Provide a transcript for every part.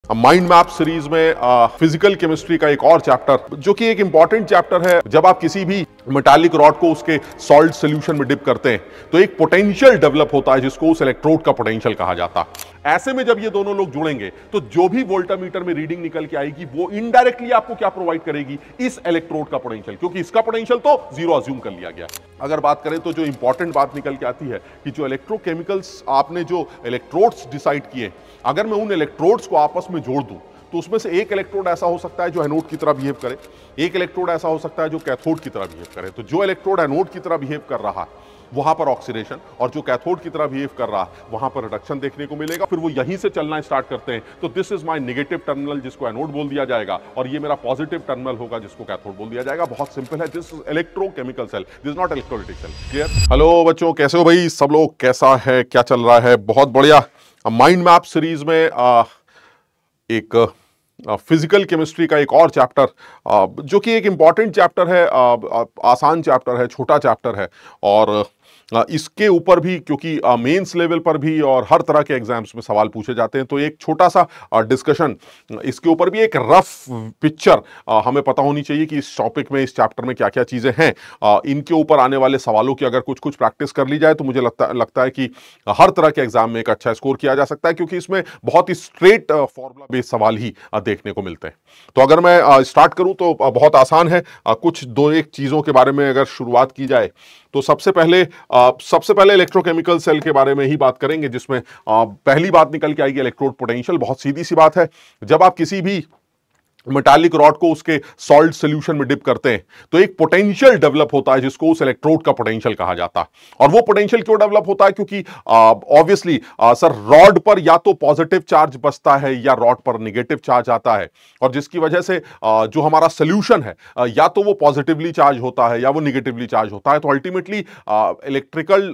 Mind map series में physical chemistry का एक और चैप्टर जो कि एक इंपॉर्टेंट चैप्टर है। जब आप किसी भी मेटालिक रॉड को उसके सॉल्ट सॉल्यूशन में डिप करते हैं तो एक पोटेंशियल डेवलप होता है जिसको उस इलेक्ट्रोड का पोटेंशियल कहा जाता है। ऐसे में जब ये दोनों लोग जुड़ेंगे तो जो भी वोल्टामीटर में रीडिंग निकल के आएगी वो इनडायरेक्टली आपको क्या प्रोवाइड करेगी, इस इलेक्ट्रोड का पोटेंशियल, क्योंकि इसका पोटेंशियल तो जीरो अज्यूम कर लिया गया। अगर बात करें तो जो इंपॉर्टेंट बात निकल के आती है कि जो इलेक्ट्रोकेमिकल्स आपने जो इलेक्ट्रोड्स डिसाइड किए, अगर मैं उन इलेक्ट्रोड्स को आपस में जोड़ दूं तो उसमें से एक इलेक्ट्रोड ऐसा हो सकता है जो एनोड की तरह बिहेव करे, एक इलेक्ट्रोड ऐसा हो सकता है जो कैथोड की तरह बिहेव करे। तो जो इलेक्ट्रोड एनोड की तरह बिहेव कर रहा है वहां पर ऑक्सीडेशन, और जो कैथोड की तरह बिहेव कर रहा है वहां पर रिडक्शन देखने को मिलेगा। फिर वो यहीं से चलना स्टार्ट करते हैं। तो this is my negative terminal जिसको एनोड बोल दिया जाएगा, और ये मेरा पॉजिटिव टर्मिनल होगा जिसको कैथोड बोल दिया जाएगा। बहुत सिंपल है। This is electrochemical cell, this not electrolytic cell. Clear? Hello बच्चों, कैसे हो भाई सब लोग? कैसा है, क्या चल रहा है? बहुत बढ़िया। माइंड मैप सीरीज में एक फिजिकल केमिस्ट्री का एक और चैप्टर जो कि एक इंपॉर्टेंट चैप्टर है, आसान चैप्टर है, छोटा चैप्टर है, और इसके ऊपर भी क्योंकि मेंस लेवल पर भी और हर तरह के एग्जाम्स में सवाल पूछे जाते हैं, तो एक छोटा सा डिस्कशन इसके ऊपर भी, एक रफ पिक्चर हमें पता होनी चाहिए कि इस टॉपिक में, इस चैप्टर में क्या क्या चीज़ें हैं। इनके ऊपर आने वाले सवालों की अगर कुछ कुछ प्रैक्टिस कर ली जाए तो मुझे लगता है कि हर तरह के एग्जाम में एक अच्छा स्कोर किया जा सकता है, क्योंकि इसमें बहुत ही स्ट्रेट फॉर्मूला बेस्ड सवाल ही देखने को मिलते हैं। तो अगर मैं स्टार्ट करूं तो बहुत आसान है। कुछ दो एक चीज़ों के बारे में अगर शुरुआत की जाए तो सबसे पहले इलेक्ट्रोकेमिकल सेल के बारे में ही बात करेंगे, जिसमें पहली बात निकल के आएगी इलेक्ट्रोड पोटेंशियल। बहुत सीधी सी बात है, जब आप किसी भी मेटालिक रॉड को उसके सॉल्ट सॉल्यूशन में डिप करते हैं तो एक पोटेंशियल डेवलप होता है जिसको उस इलेक्ट्रोड का पोटेंशियल कहा जाता है। और वो पोटेंशियल क्यों डेवलप होता है? क्योंकि ऑब्वियसली सर, रॉड पर या तो पॉजिटिव चार्ज बसता है या रॉड पर नेगेटिव चार्ज आता है, और जिसकी वजह से जो हमारा सोल्यूशन है या तो वो पॉजिटिवली चार्ज होता है या वो निगेटिवली चार्ज होता है। तो अल्टीमेटली इलेक्ट्रिकल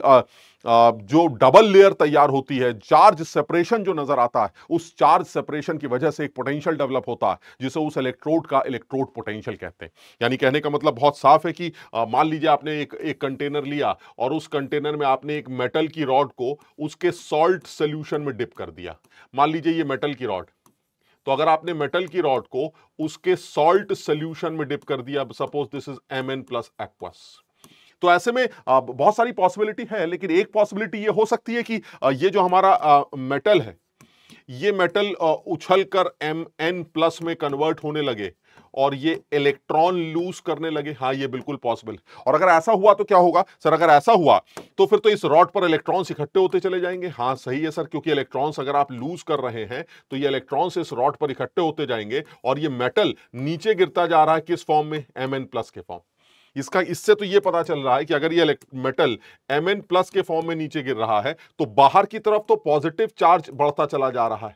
जो डबल लेयर तैयार होती है, चार्ज सेपरेशन जो नजर आता है, उस चार्ज सेपरेशन की वजह से एक पोटेंशियल डेवलप होता है जिसे उस इलेक्ट्रोड का इलेक्ट्रोड पोटेंशियल कहते हैं। यानी कहने का मतलब बहुत साफ है कि मान लीजिए आपने एक कंटेनर लिया और उस कंटेनर में आपने एक मेटल की रॉड को उसके सॉल्ट सोल्यूशन में डिप कर दिया। मान लीजिए ये मेटल की रॉड, तो अगर आपने मेटल की रॉड को उसके सॉल्ट सोल्यूशन में डिप कर दिया, suppose this is Mn plus aqueous, तो ऐसे में बहुत सारी पॉसिबिलिटी है, लेकिन एक पॉसिबिलिटी ये हो सकती है कि ये जो हमारा मेटल है, ये मेटल उछल कर Mn प्लस में कन्वर्ट होने लगे और ये इलेक्ट्रॉन लूज करने लगे। हाँ, ये बिल्कुल पॉसिबल। और अगर ऐसा हुआ तो क्या होगा सर? अगर ऐसा हुआ तो फिर तो इस रॉड पर इलेक्ट्रॉन्स इकट्ठे होते चले जाएंगे। हाँ सही है सर, क्योंकि इलेक्ट्रॉन्स अगर आप लूज कर रहे हैं तो ये इलेक्ट्रॉन्स इस रॉड पर इकट्ठे होते जाएंगे और ये मेटल नीचे गिरता जा रहा है किस फॉर्म में? Mn प्लस के फॉर्म। इससे तो ये पता चल रहा है कि अगर ये मेटल Mn प्लस के फॉर्म में नीचे गिर रहा है तो बाहर की तरफ तो पॉजिटिव चार्ज बढ़ता चला जा रहा है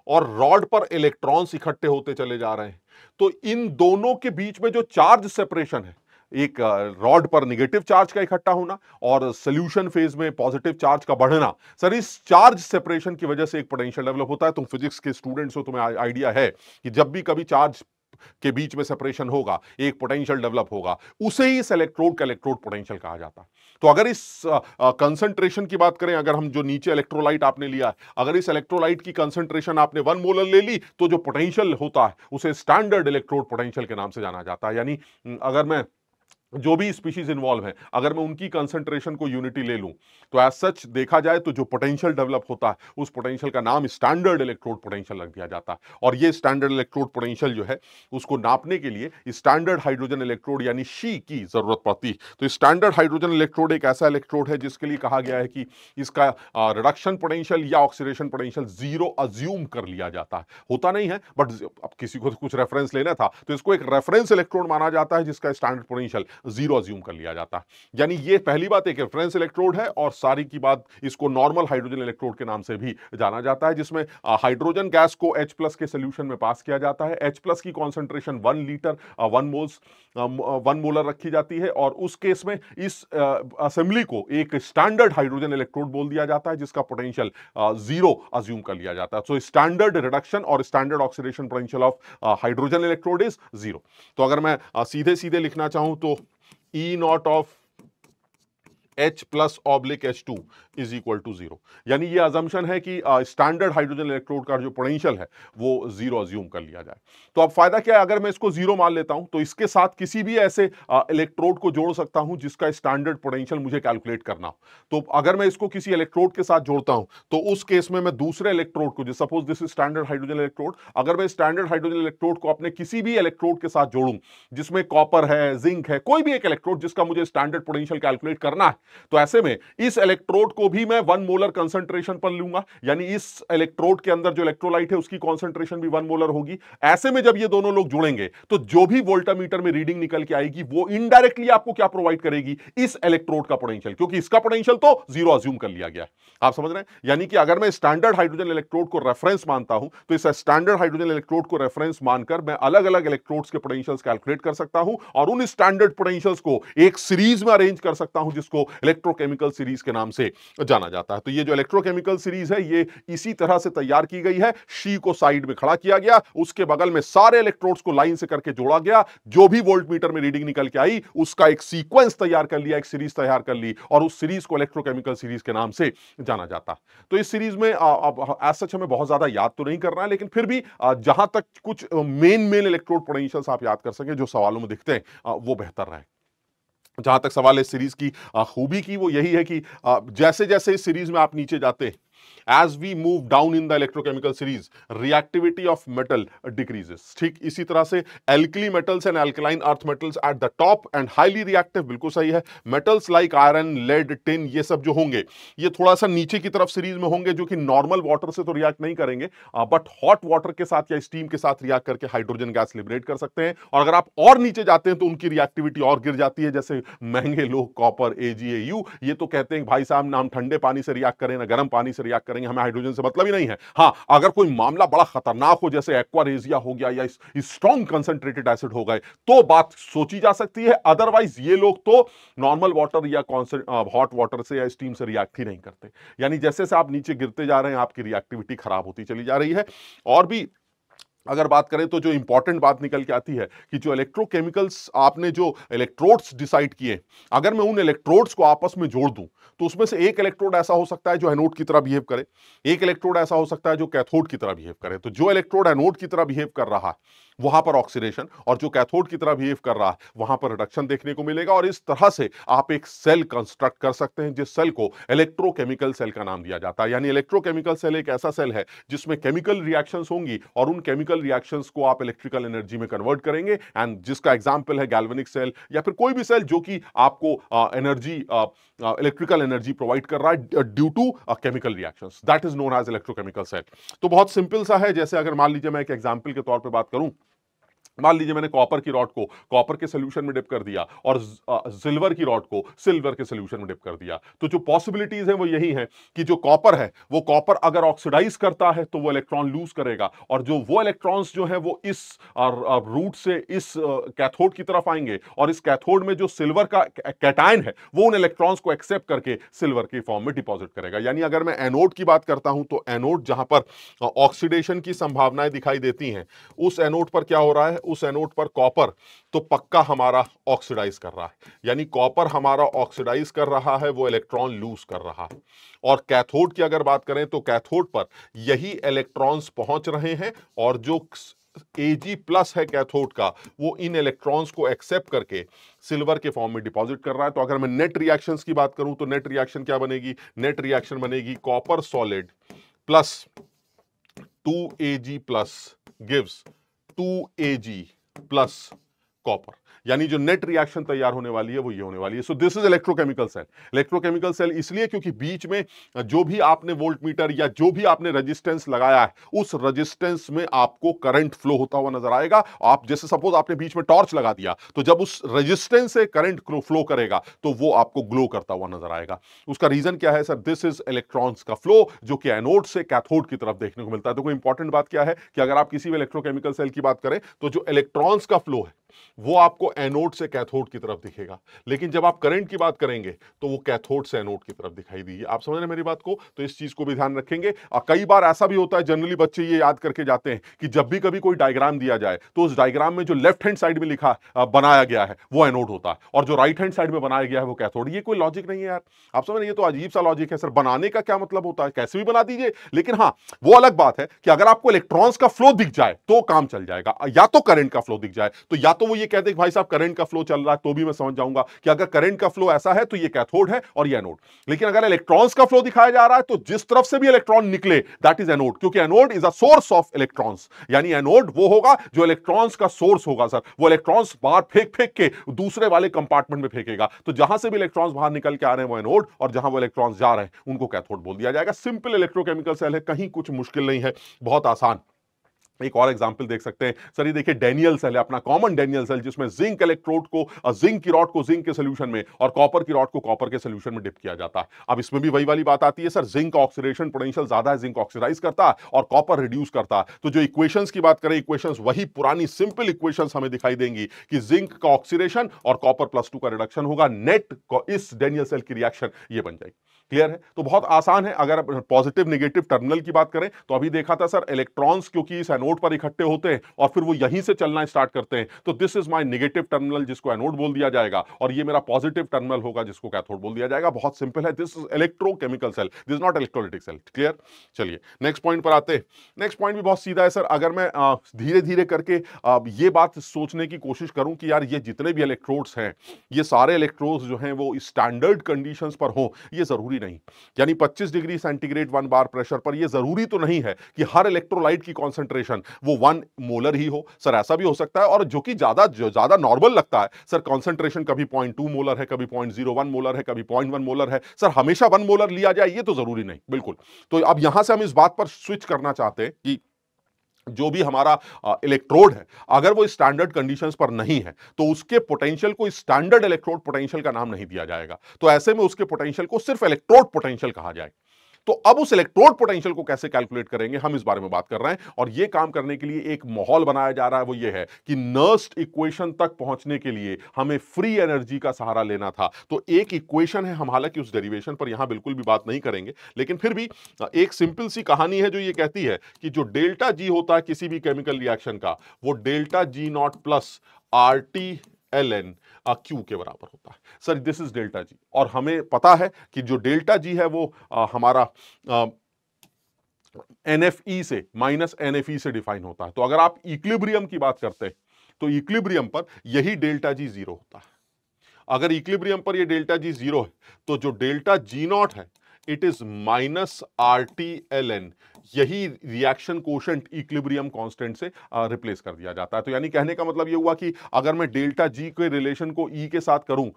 और रॉड पर इलेक्ट्रॉन्स इकट्ठे होते चले जा रहे हैं। तो इन दोनों के बीच में जो चार्ज सेपरेशन है, एक रॉड पर नेगेटिव चार्ज का इकट्ठा होना और सॉल्यूशन फेज में पॉजिटिव चार्ज का बढ़ना, सर इस चार्ज सेपरेशन की वजह से एक पोटेंशियल डेवलप होता है। तुम फिजिक्स के स्टूडेंट्स हो, तुम्हें आइडिया है कि जब भी कभी चार्ज के बीच में सेपरेशन होगा एक पोटेंशियल डेवलप होगा, उसे ही इस इलेक्ट्रोड का इलेक्ट्रोड पोटेंशियल कहा जाता है। तो अगर इस कंसंट्रेशन की बात करें, अगर हम जो नीचे इलेक्ट्रोलाइट आपने लिया है, अगर इस इलेक्ट्रोलाइट की कंसंट्रेशन आपने 1 मोलर ले ली तो जो पोटेंशियल होता है उसे स्टैंडर्ड इलेक्ट्रोड पोटेंशियल के नाम से जाना जाता है। यानी अगर मैं जो भी स्पीशीज इन्वॉल्व हैं, अगर मैं उनकी कंसंट्रेशन को यूनिटी ले लूं तो एज सच देखा जाए तो जो पोटेंशियल डेवलप होता है उस पोटेंशियल का नाम स्टैंडर्ड इलेक्ट्रोड पोटेंशियल रख दिया जाता है। और ये स्टैंडर्ड इलेक्ट्रोड पोटेंशियल जो है उसको नापने के लिए स्टैंडर्ड हाइड्रोजन इलेक्ट्रोड यानी शी की जरूरत पड़ती है। तो स्टैंडर्ड हाइड्रोजन इलेक्ट्रोड एक ऐसा इलेक्ट्रोड है जिसके लिए कहा गया है कि इसका रिडक्शन पोटेंशियल या ऑक्सीडेशन पोटेंशियल जीरो अज्यूम कर लिया जाता है। होता नहीं है, बट अब किसी को कुछ रेफरेंस लेना था तो इसको एक रेफरेंस इलेक्ट्रोड माना जाता है जिसका स्टैंडर्ड पोटेंशियल जीरो अज्यूम कर लिया जाता है। यानी ये पहली बात एक रेफरेंस इलेक्ट्रोड है, और सारी की बात इसको नॉर्मल हाइड्रोजन इलेक्ट्रोड के नाम से भी जाना जाता है, जिसमें हाइड्रोजन गैस को H प्लस के सोल्यूशन में पास किया जाता है। H प्लस की कॉन्सेंट्रेशन 1 लीटर 1 मोलर रखी जाती है, और उस केस में इस असेंबली को एक स्टैंडर्ड हाइड्रोजन इलेक्ट्रोड बोल दिया जाता है जिसका पोटेंशियल जीरो अज्यूम कर लिया जाता है। सो स्टैंडर्ड रिडक्शन और standard oxidation potential of hydrogen electrode is zero. तो अगर मैं सीधे सीधे लिखना चाहूं तो E not of H plus oblique H2 is equal to zero. यानी ये अजम्पशन है कि स्टैंडर्ड हाइड्रोजन इलेक्ट्रोड का जो पोटेंशियल है वो जीरो अज्यूम कर लिया जाए। तो अब फायदा क्या है, अगर मैं इसको जीरो मान लेता हूं तो इसके साथ किसी भी ऐसे इलेक्ट्रोड को जोड़ सकता हूं जिसका स्टैंडर्ड पोटेंशियल मुझे कैलकुलेट करना हो। तो अगर मैं इसको किसी इलेक्ट्रोड के साथ जोड़ता हूं तो उस केस में मैं दूसरे इलेक्ट्रोड को, suppose this is standard hydrogen electrode, अगर मैं स्टैंडर्ड हाइड्रोजन इलेक्ट्रोड को अपने किसी भी इलेक्ट्रोड के साथ जोड़ूं जिसमें कॉपर है, जिंक है, कोई भी एक इलेक्ट्रोड जिसका मुझे स्टैंडर्ड पोटेंशियल कैलकुलेट करना है, तो ऐसे में इस इलेक्ट्रोड को भी मैं 1 मोलर कंसंट्रेशन पर लूंगा। यानी इस इलेक्ट्रोड के अंदर जो इलेक्ट्रोलाइट है उसकी कंसंट्रेशन भी 1 मोलर होगी। ऐसे में जब ये दोनों लोग जुड़ेंगे तो जो भी वोल्टामीटर में रीडिंग निकल के आएगी वो इनडायरेक्टली आपको क्या प्रोवाइड करेगी, इस इलेक्ट्रोड का पोटेंशियल, क्योंकि इसका पोटेंशियल तो जीरो अज्यूम कर लिया गया। आप समझ रहे हैं? यानी कि अगर मैं स्टैंडर्ड हाइड्रोजन इलेक्ट्रोड को रेफरेंस मानता हूं तो इस स्टैंडर्ड हाइड्रोजन इलेक्ट्रोड को रेफरेंस मानकर मैं अलग अलग इलेक्ट्रोड्स के पोटेंशियल्स कैलकुलेट कर सकता हूं और उन स्टैंडर्ड पोटेंशियल्स को एक सीरीज में अरेंज कर सकता हूं जिसको इलेक्ट्रोकेमिकल सीरीज के नाम से जाना जाता है। तो ये जो इलेक्ट्रोकेमिकल सीरीज है ये इसी तरह से तैयार की गई है। शी को साइड में खड़ा किया गया, उसके बगल में सारे इलेक्ट्रोड्स को लाइन से करके जोड़ा गया, जो भी वोल्टमीटर में रीडिंग निकल के आई उसका एक सीक्वेंस तैयार कर लिया, एक सीरीज तैयार कर ली और उस सीरीज को इलेक्ट्रोकेमिकल सीरीज के नाम से जाना जाता। तो इस सीरीज में एज सच हमें बहुत ज्यादा याद तो नहीं करना है, लेकिन फिर भी जहां तक कुछ मेन इलेक्ट्रोड पोटेंशियल्स आप याद कर सकें जो सवालों में दिखते हैं वो बेहतर रहे। जहां तक सवाल इस सीरीज की खूबी की वो यही है कि जैसे जैसे इस सीरीज में आप नीचे जाते हैं, as we move down in the electrochemical series, reactivity of metal decreases। ठीक इसी तरह से alkali metals and alkaline earth metals at the top and highly reactive, बिल्कुल सही है। metals like iron, lead, tin, ये सब जो होंगे ये थोड़ा सा नीचे की तरफ सीरीज में होंगे, जो कि नॉर्मल वाटर से तो रिएक्ट नहीं करेंगे बट हॉट वाटर के साथ या स्टीम के साथ रिएक्ट करके हाइड्रोजन गैस लिबरेट कर सकते हैं। और अगर आप और नीचे जाते हैं तो उनकी रिएक्टिविटी और गिर जाती है। जैसे महंगे लोग कॉपर, AgAu, ये तो कहते हैं भाई साहब ना हम ठंडे पानी से रिएक्ट करें ना गर्म पानी से रिएक्ट करेंगे, हमें हाइड्रोजन से मतलब ही नहीं है। हां, अगर कोई मामला बड़ा खतरनाक हो जैसे एक्वारेजिया हो गया या स्ट्रॉन्ग कंसंट्रेटेड एसिड हो गए तो बात सोची जा सकती है। अदरवाइज ये लोग तो नॉर्मल वाटर या हॉट वाटर से या स्टीम से रिएक्ट ही नहीं करते। यानी जैसे जैसे आप नीचे गिरते जा रहे हैं आपकी रिएक्टिविटी खराब होती चली जा रही है। और भी अगर बात करें तो जो इंपॉर्टेंट बात निकल के आती है कि जो इलेक्ट्रोकेमिकल्स आपने जो इलेक्ट्रोड्स डिसाइड किए, अगर मैं उन इलेक्ट्रोड्स को आपस में जोड़ दूं तो उसमें से एक इलेक्ट्रोड ऐसा हो सकता है जो एनोड की तरह बिहेव करे, एक इलेक्ट्रोड ऐसा हो सकता है जो कैथोड की तरह बिहेव करे। तो जो इलेक्ट्रोड एनोड की तरह बिहेव कर रहा है वहां पर ऑक्सीडेशन, और जो कैथोड की तरह बिहेव कर रहा है वहां पर रिडक्शन देखने को मिलेगा। और इस तरह से आप एक सेल कंस्ट्रक्ट कर सकते हैं जिस सेल को इलेक्ट्रोकेमिकल सेल का नाम दिया जाता है। यानी इलेक्ट्रोकेमिकल सेल एक ऐसा सेल है जिसमें केमिकल रिएक्शंस होंगी और उन केमिकल रिएक्शंस को आप इलेक्ट्रिकल एनर्जी में कन्वर्ट करेंगे, एंड जिसका एग्जांपल है गैल्वेनिक सेल या फिर कोई भी सेल जो कि आपको एनर्जी, इलेक्ट्रिकल एनर्जी प्रोवाइड कर रहा है due to chemical reactions, that is known as electrochemical cell. तो बहुत सिंपल सा है। जैसे अगर मान लीजिए मैं एक एग्जांपल के तौर पे बात करूं, मान लीजिए मैंने कॉपर की रॉड को कॉपर के सॉल्यूशन में डिप कर दिया और सिल्वर की रॉड को सिल्वर के सॉल्यूशन में डिप कर दिया। तो जो पॉसिबिलिटीज है वो यही है कि जो कॉपर है वो कॉपर अगर ऑक्सीडाइज करता है तो वो इलेक्ट्रॉन लूज करेगा, और जो वो इलेक्ट्रॉन्स जो है वो इस रूट से इस कैथोड की तरफ आएंगे और इस कैथोड में जो सिल्वर का कैटायन है वो उन इलेक्ट्रॉन्स को एक्सेप्ट करके सिल्वर के फॉर्म में डिपॉजिट करेगा। यानी अगर मैं एनोड की बात करता हूं तो एनोड जहां पर ऑक्सीडेशन की संभावनाएं दिखाई देती हैं उस एनोड पर क्या हो रहा है, उस एनोड पर कॉपर तो पक्का हमारा ऑक्सीडाइज कर रहा है। यानी कॉपर हमारा ऑक्सीडाइज कर रहा है, वो इलेक्ट्रॉन लूज कर रहा है। और कैथोड की अगर बात करें तो कैथोड पर यही इलेक्ट्रॉन्स पहुंच रहे हैं और जो Ag+ है कैथोड का वो इन इलेक्ट्रॉन्स को एक्सेप्ट करके सिल्वर के फॉर्म में डिपॉजिट कर रहा है। तो अगर मैं नेट रिएक्शंस की बात करूं तो नेट रिएक्शन क्या बनेगी, नेट रिएक्शन बनेगी copper solid plus 2Ag+ gives 2Ag plus copper. यानी जो नेट रिएक्शन तैयार होने वाली है वो ये होने वाली है। So this is electrochemical cell. Electrochemical cell इसलिए क्योंकि बीच में जो भी आपने वोल्टमीटर या जो भी आपने रेजिस्टेंस लगाया है उस रेजिस्टेंस में आपको करंट फ्लो होता हुआ नजर आएगा। आप जैसे सपोज आपने बीच में टॉर्च लगा दिया तो जब उस रेजिस्टेंस से करंट फ्लो करेगा तो वो आपको ग्लो करता हुआ नजर आएगा। उसका रीजन क्या है सर, दिस इज इलेक्ट्रॉन्स का फ्लो जो कि एनोड से कैथोड की तरफ देखने को मिलता है। तो कोई इंपॉर्टेंट बात क्या है कि अगर आप किसी भी इलेक्ट्रोकेमिकल सेल की बात करें तो जो इलेक्ट्रॉन्स का फ्लो है वो आपको आपको एनोड से कैथोड की तरफ दिखेगा, लेकिन जब आप करंट की बात करेंगे तो वो कैथोड से एनोड की तरफ दिखाई देगी। आप समझ रहे हैं मेरी बात को? तो इस चीज को भी ध्यान रखेंगे। और कई बार ऐसा भी होता है, जनरली बच्चे ये याद करके जाते हैं कि जब भी कभी कोई डायग्राम दिया जाए तो उस डायग्राम में जो लेफ्ट हैंड साइड में लिखा बनाया गया है वो एनोड होता है और जो राइट हैंड साइड में बनाया गया है वो कैथोड। ये कोई लॉजिक नहीं है यार, आप समझ रहे हैं? ये तो अजीब सा लॉजिक है सर। बनाने का क्या मतलब होता है? कैसे भी बना दीजिए, लेकिन हाँ वो अलग बात है कि अगर आपको इलेक्ट्रॉन्स का फ्लो दिख जाए तो काम चल जाएगा, या तो करंट का फ्लो दिख जाए तो या तो वो ये कहते हैं कि भाई साहब करंट का फ्लो चल रहा है, तो भी मैं समझ जाऊंगा कि अगर करंट का फ्लो ऐसा है तो ये कैथोड है और ये एनोड। लेकिन अगर इलेक्ट्रॉन्स का फ्लो दिखाया जा रहा है तो जिस तरफ से भी इलेक्ट्रॉन निकले दैट इज एनोड, क्योंकि anode is a source of electrons. यानी एनोड वो होगा जो इलेक्ट्रॉन्स का सोर्स होगा सर, वो इलेक्ट्रॉन्स बाहर फेंक फेंक के दूसरे वाले कंपार्टमेंट में फेंकेगा। तो जहां से भी इलेक्ट्रॉन्स बाहर निकल के आ रहे हैं वो एनोड, और जहां वो इलेक्ट्रॉन्स जा रहे हैं उनको कैथोड बोल दिया जाएगा। सिंपल इलेक्ट्रोकेमिकल सेल है, कहीं कुछ मुश्किल नहीं है, बहुत आसान। एक और एग्जांपल देख सकते हैं सर, ये देखिए डेनियल सेल है अपना, कॉमन डेनियल सेल, जिसमें जिंक इलेक्ट्रोड को जिंक की रॉड को जिंक के सॉल्यूशन में और कॉपर की रॉड को कॉपर के सॉल्यूशन में डिप किया जाता है। अब इसमें भी वही वाली बात आती है सर, जिंक ऑक्सीडेशन पोटेंशियल ज्यादा है, जिंक ऑक्सीडाइज करता है और कॉपर रिड्यूस करता है। तो जो इक्वेशंस की बात करें, इक्वेशंस वही पुरानी सिंपल इक्वेशंस हमें दिखाई देंगी कि जिंक का ऑक्सीडेशन और कॉपर +2 का रिडक्शन होगा, नेट इस डेनियल सेल की रिएक्शन ये बन जाएगी। क्लियर है? तो बहुत आसान है। अगर पॉजिटिव नेगेटिव टर्मिनल की बात करें तो अभी देखा था सर, इलेक्ट्रॉन्स क्योंकि इस एनोड पर इकट्ठे होते हैं और फिर वो यहीं से चलना स्टार्ट करते हैं, तो this is my negative terminal जिसको एनोड बोल दिया जाएगा, और ये मेरा पॉजिटिव टर्मिनल होगा जिसको कैथोड बोल दिया जाएगा। बहुत सिंपल है, this is electrochemical cell, this is not electrolytic cell. Clear? चलिए नेक्स्ट पॉइंट पर आते हैं। नेक्स्ट पॉइंट भी बहुत सीधा है सर। अगर मैं धीरे धीरे करके ये बात सोचने की कोशिश करूं कि यार ये जितने भी इलेक्ट्रोड्स हैं, ये सारे इलेक्ट्रोड्स जो हैं वो स्टैंडर्ड कंडीशंस पर हो, ये जरूरी नहीं। यानी 25 डिग्री सेंटीग्रेड 1 बार प्रेशर पर ये जरूरी तो नहीं है कि हर इलेक्ट्रोलाइट की कॉन्सेंट्रेशन वो 1 मोलर ही हो सर, ऐसा भी हो सकता है। और जो कि ज्यादा नॉर्मल लगता है सर, कॉन्सेंट्रेशन कभी 0.2 मोलर है, कभी 0.01 मोलर है, कभी 0.1 मोलर है सर, हमेशा 1 मोलर लिया जाए ये तो जरूरी नहीं, बिल्कुल। तो अब यहां से हम इस बात पर स्विच करना चाहते हैं कि जो भी हमारा इलेक्ट्रोड है, अगर वो स्टैंडर्ड कंडीशंस पर नहीं है तो उसके पोटेंशियल को स्टैंडर्ड इलेक्ट्रोड पोटेंशियल का नाम नहीं दिया जाएगा। तो ऐसे में उसके पोटेंशियल को सिर्फ इलेक्ट्रोड पोटेंशियल कहा जाए। तो अब उस इलेक्ट्रोड पोटेंशियल को कैसे कैलकुलेट करेंगे, हम इस बारे में बात कर रहे हैं। और ये काम करने के लिए एक माहौल बनाया जा रहा है, वो ये है कि नर्स्ट इक्वेशन तक पहुंचने के लिए हमें फ्री एनर्जी का सहारा लेना था। तो एक इक्वेशन है, हम हालांकि उस डेरिवेशन पर यहां बिल्कुल भी बात नहीं करेंगे, लेकिन फिर भी एक सिंपल सी कहानी है जो ये कहती है कि जो डेल्टा जी होता है किसी भी केमिकल रिएक्शन का, वो delta G not plus RT ln Q के बराबर होता है सर। दिस इज डेल्टा जी, और हमें पता है कि जो डेल्टा जी है वो हमारा NFE से -NFE से डिफाइन होता है। तो अगर आप इक्विलिब्रियम की बात करते हैं तो इक्विलिब्रियम पर यही डेल्टा जी 0 होता है। अगर इक्विलिब्रियम पर ये डेल्टा जी 0 है तो जो डेल्टा जी नॉट है इट इज -RT ln, यही रिएक्शन कोशेंट इक्विलिब्रियम कांस्टेंट से रिप्लेस कर दिया जाता है। तो यानी कहने का मतलब ये हुआ कि अगर मैं डेल्टा जी के रिलेशन को ई के साथ करूं,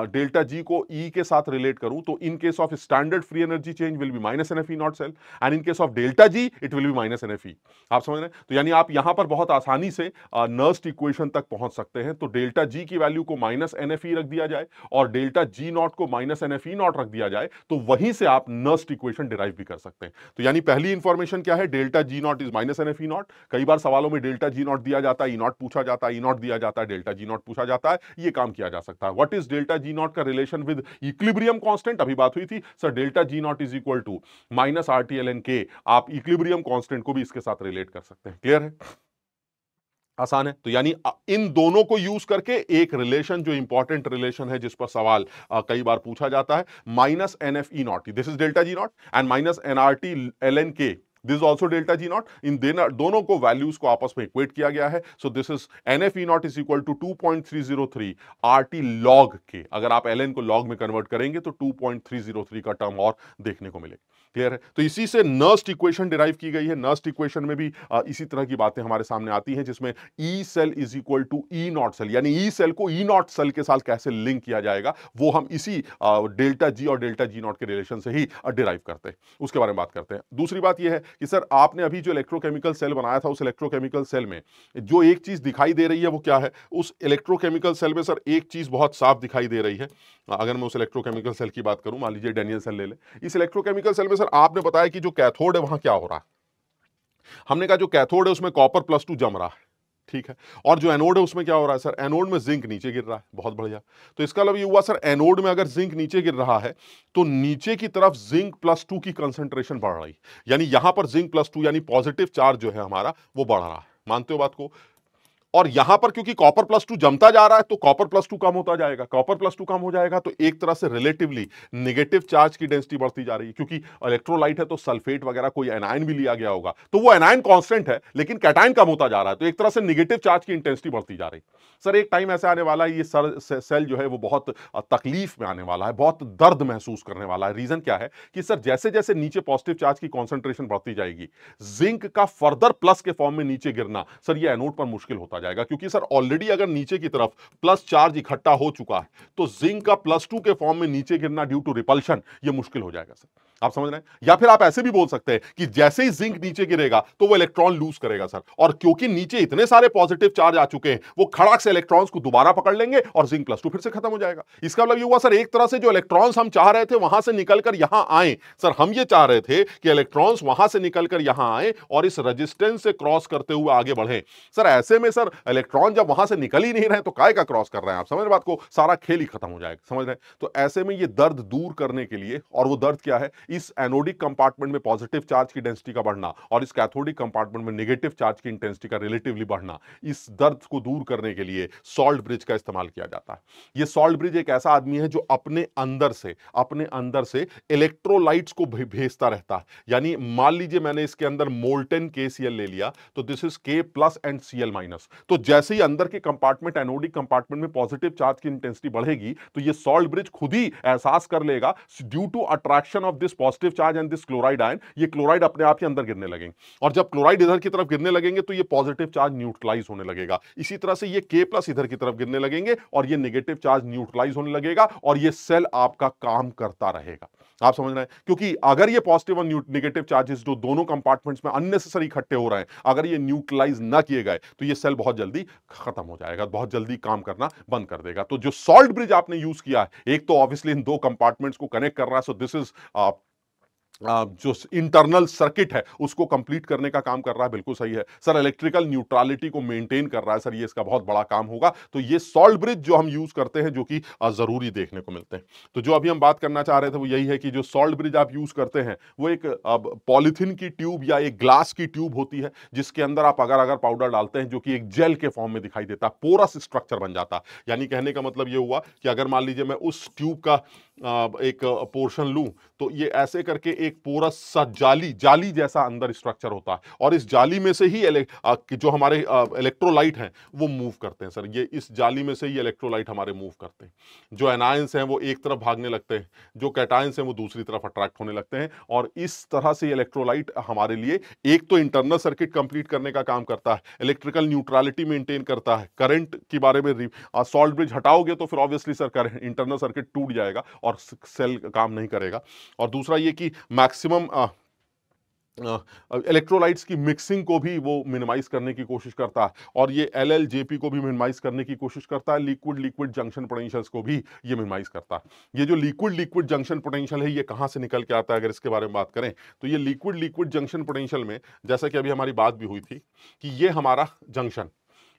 डेल्टा जी को ई के साथ रिलेट करूं, तो in case of standard free energy change will be -NFE not cell, and in case of delta G it will be -NFE। आप समझ रहे हैं? तो यानी आप यहां पर बहुत आसानी से नर्स्ट इक्वेशन तक पहुंच सकते हैं। तो डेल्टा जी की वैल्यू को -NFE रख दिया जाए और डेल्टा जी नॉट को -NFE नॉट रख दिया जाए, तो वहीं से आप नर्स्ट इक्वेशन डिराइव भी कर सकते हैं। तो यानी पहली इंफॉर्मेशन क्या है, delta G not is -NFE not. कई बार सवालों में डेल्टा जी नॉट दिया जाता है, ई नॉट पूछा जाता है, ई नॉट दिया जाता है, डेल्टा जी नॉट पूछा जाता है, ये काम किया जा सकता है। What is delta G not का रिलेशन विद इक्विलिब्रियम कांस्टेंट, अभी बात हुई थी sir, delta G not is equal to -RT ln K। आप इक्विलिब्रियम कांस्टेंट को भी इसके साथ रिलेट कर सकते हैं। क्लियर है? आसान है। तो यानी इन दोनों को यूज करके एक रिलेशन जो इंपॉर्टेंट रिलेशन है जिस पर सवाल कई बार पूछा जाता है, -NFE naught, this is delta G naught, and -NRT ln K, this is also delta G naught. इन दोनों को वैल्यूज को आपस में इक्वेट किया गया है। So this is NFE not is equal to 2.303 RT log K। अगर आप ln को log में कन्वर्ट करेंगे तो 2.303 का टर्म और देखने को मिलेगा। क्लियर है? तो इसी से नर्स्ट इक्वेशन डिराइव की गई है। नर्स्ट इक्वेशन में भी इसी तरह की बातें हमारे सामने आती हैं, जिसमें E cell is equal to E not cell, यानी ई सेल को ई नॉट सेल के साथ कैसे लिंक किया जाएगा वो हम इसी डेल्टा जी और डेल्टा जी नॉट के रिलेशन से ही डिराइव करते हैं, उसके बारे में बात करते हैं। दूसरी बात यह है कि सर आपने अभी जो इलेक्ट्रोकेमिकल सेल बनाया था, उस इलेक्ट्रोकेमिकल सेल में जो एक चीज दिखाई दे रही है वो क्या है? उस इलेक्ट्रोकेमिकल सेल में सर एक चीज बहुत साफ दिखाई दे रही है। अगर मैं उस इलेक्ट्रोकेमिकल सेल की बात करूं, मान लीजिए डेनियल सेल ले ले, इस इलेक्ट्रोकेमिकल सेल में सर आपने बताया कि जो कैथोड है वहां क्या हो रहा है? हमने कहा जो कैथोड है उसमें कॉपर +2 जम रहा है। ठीक है। और जो एनोड है उसमें क्या हो रहा है सर, एनोड में जिंक नीचे गिर रहा है, बहुत बढ़िया। तो इसका मतलब ये हुआ सर, एनोड में अगर जिंक नीचे गिर रहा है तो नीचे की तरफ जिंक +2 की कंसंट्रेशन बढ़ रही, यानी यहां पर जिंक +2 यानी पॉजिटिव चार्ज जो है हमारा वो बढ़ रहा है। मानते हो बात को? और यहां पर क्योंकि कॉपर +2 जमता जा रहा है तो कॉपर +2 कम होता जाएगा, कॉपर +2 कम हो जाएगा तो एक तरह से रिलेटिवली नेगेटिव चार्ज की डेंसिटी बढ़ती जा रही है, क्योंकि इलेक्ट्रोलाइट है तो सल्फेट वगैरह कोई एनायन भी लिया गया होगा, तो वो एनायन कांस्टेंट है लेकिन कैटायन कम होता जा रहा है, तो एक तरह से नेगेटिव चार्ज की इंटेंसिटी बढ़ती जा रही। सर एक टाइम ऐसा आने वाला है, ये सेल जो है वो बहुत तकलीफ में आने वाला है, बहुत दर्द महसूस करने वाला है। रीजन क्या है कि सर जैसे जैसे नीचे पॉजिटिव चार्ज की कॉन्सेंट्रेशन बढ़ती जाएगी, जिंक का फर्दर प्लस के फॉर्म में नीचे गिरना सर ये एनोड पर मुश्किल होता जाएगा, क्योंकि सर ऑलरेडी अगर नीचे की तरफ प्लस चार्ज इकट्ठा हो चुका है तो जिंक का +2 के फॉर्म में नीचे गिरना ड्यू टू रिपल्शन ये मुश्किल हो जाएगा सर। आप समझ रहे हैं? या फिर आप ऐसे भी बोल सकते हैं कि जैसे ही जिंक नीचे गिरेगा तो वो इलेक्ट्रॉन लूज करेगा सर, और क्योंकि नीचे इतने सारे पॉजिटिव चार्ज आ चुके हैं वो खड़ाक से इलेक्ट्रॉन्स को दोबारा पकड़ लेंगे और जिंक +2 फिर से खत्म हो जाएगा। इसका मतलब ये हुआ सर, एक तरह से जो इलेक्ट्रॉन्स हम चाह रहे थे वहां से निकलकर यहां आए, सर हम ये चाह रहे थे कि इलेक्ट्रॉन्स वहां से निकलकर यहां आए और इस रेजिस्टेंस से क्रॉस करते हुए आगे बढ़े। सर ऐसे में सर इलेक्ट्रॉन जब वहां से निकल ही नहीं रहे तो काय का क्रॉस कर रहे हैं, आप समझ रहे बात को, सारा खेल ही खत्म हो जाएगा। समझ रहे हैं? तो ऐसे में ये दर्द दूर करने के लिए, और वो दर्द क्या है, इस एनोडिक कंपार्टमेंट में पॉजिटिव चार्ज की डेंसिटी का बढ़ना और इस कैथोडिक कंपार्टमेंट में नेगेटिव चार्ज की इंटेंसिटी का रिलेटिवली बढ़ना, इस दर्द को दूर करने के लिए सॉल्ट ब्रिज का इस्तेमाल किया जाता है। ये सॉल्ट ब्रिज एक ऐसा आदमी है जो अपने अंदर से इलेक्ट्रोलाइट्स को भेजता रहता है। यानी मान लीजिए मैंने इसके अंदर मोल्टेन KCl ले लिया तो this is K+ and Cl-, तो जैसे ही अंदर के कंपार्टमेंट एनोडिक कंपार्टमेंट में पॉजिटिव चार्ज की इंटेंसिटी बढ़ेगी तो ये सॉल्ट ब्रिज खुद ही एहसास कर लेगा, due to attraction of this positive charge and this chloride ion, ये क्लोराइड अपने आप ही अंदर गिरने लगेंगे, और जब क्लोराइड इधर की तरफ गिरने लगेंगे तो ये पॉजिटिव चार्ज न्यूट्रलाइज होने लगेगा। इसी तरह से ये K+ इधर की तरफ गिरने लगेंगे और ये नेगेटिव चार्ज न्यूट्रलाइज होने लगेगा और ये सेल आपका काम करता रहेगा। आप समझ रहे हैं? क्योंकि अगर ये पॉजिटिव और नेगेटिव चार्जेस जो दोनों कंपार्टमेंट्स में अननेसेसरी इकट्ठे हो रहे हैं, अगर ये न्यूट्रलाइज ना किए गए तो ये सेल बहुत जल्दी खत्म हो जाएगा, बहुत जल्दी काम करना बंद कर देगा। तो जो सॉल्ट ब्रिज आपने यूज किया है, एक तो ऑब्वियसली इन दो कंपार्टमेंट्स को कनेक्ट कर रहा है, सो दिस इज जो इंटरनल सर्किट है उसको कंप्लीट करने का काम कर रहा है, बिल्कुल सही है सर। इलेक्ट्रिकल न्यूट्रलिटी को मेंटेन कर रहा है सर, ये इसका बहुत बड़ा काम होगा। तो ये सॉल्ट ब्रिज जो हम यूज करते हैं जो कि जरूरी देखने को मिलते हैं। तो जो अभी हम बात करना चाह रहे थे वो यही है कि जो सॉल्ट ब्रिज आप यूज करते हैं वो एक पॉलिथीन की ट्यूब या एक ग्लास की ट्यूब होती है जिसके अंदर आप अगर पाउडर डालते हैं जो कि एक जेल के फॉर्म में दिखाई देता है, पोरस स्ट्रक्चर बन जाता है। यानी कहने का मतलब ये हुआ कि अगर मान लीजिए मैं उस ट्यूब का एक पोर्शन लूं तो ये ऐसे करके एक पोरस सा जाली जैसा अंदर स्ट्रक्चर होता है, और इस जाली में से ही जो हमारे इलेक्ट्रोलाइट हैं वो मूव करते हैं सर। ये इस जाली में से ही इलेक्ट्रोलाइट हमारे मूव करते हैं। जो एनायंस हैं वो एक तरफ भागने लगते हैं, जो कैटायंस हैं वो दूसरी तरफ अट्रैक्ट होने लगते हैं, और इस तरह से इलेक्ट्रोलाइट हमारे लिए एक तो इंटरनल सर्किट कंप्लीट करने का काम करता है, इलेक्ट्रिकल न्यूट्रलिटी मेंटेन करता है, करंट के बारे में सॉल्ट ब्रिज हटाओगे तो फिर ऑब्वियसली सर इंटरनल सर्किट टूट जाएगा और सेल काम नहीं करेगा। और दूसरा ये कि मैक्सिमम इलेक्ट्रोलाइट्स की मिक्सिंग को भी वो मिनिमाइज करने की कोशिश करता है, और ये LLJP को भी मिनिमाइज करने की कोशिश करता है, लिक्विड जंक्शन पोटेंशियल्स को भी ये मिनिमाइज करता है। ये जो लिक्विड जंक्शन पोटेंशियल है ये कहाँ से निकल के आता है, अगर इसके बारे में बात करें तो ये लिक्विड जंक्शन पोटेंशियल में, जैसा कि अभी हमारी बात भी हुई थी कि ये हमारा जंक्शन,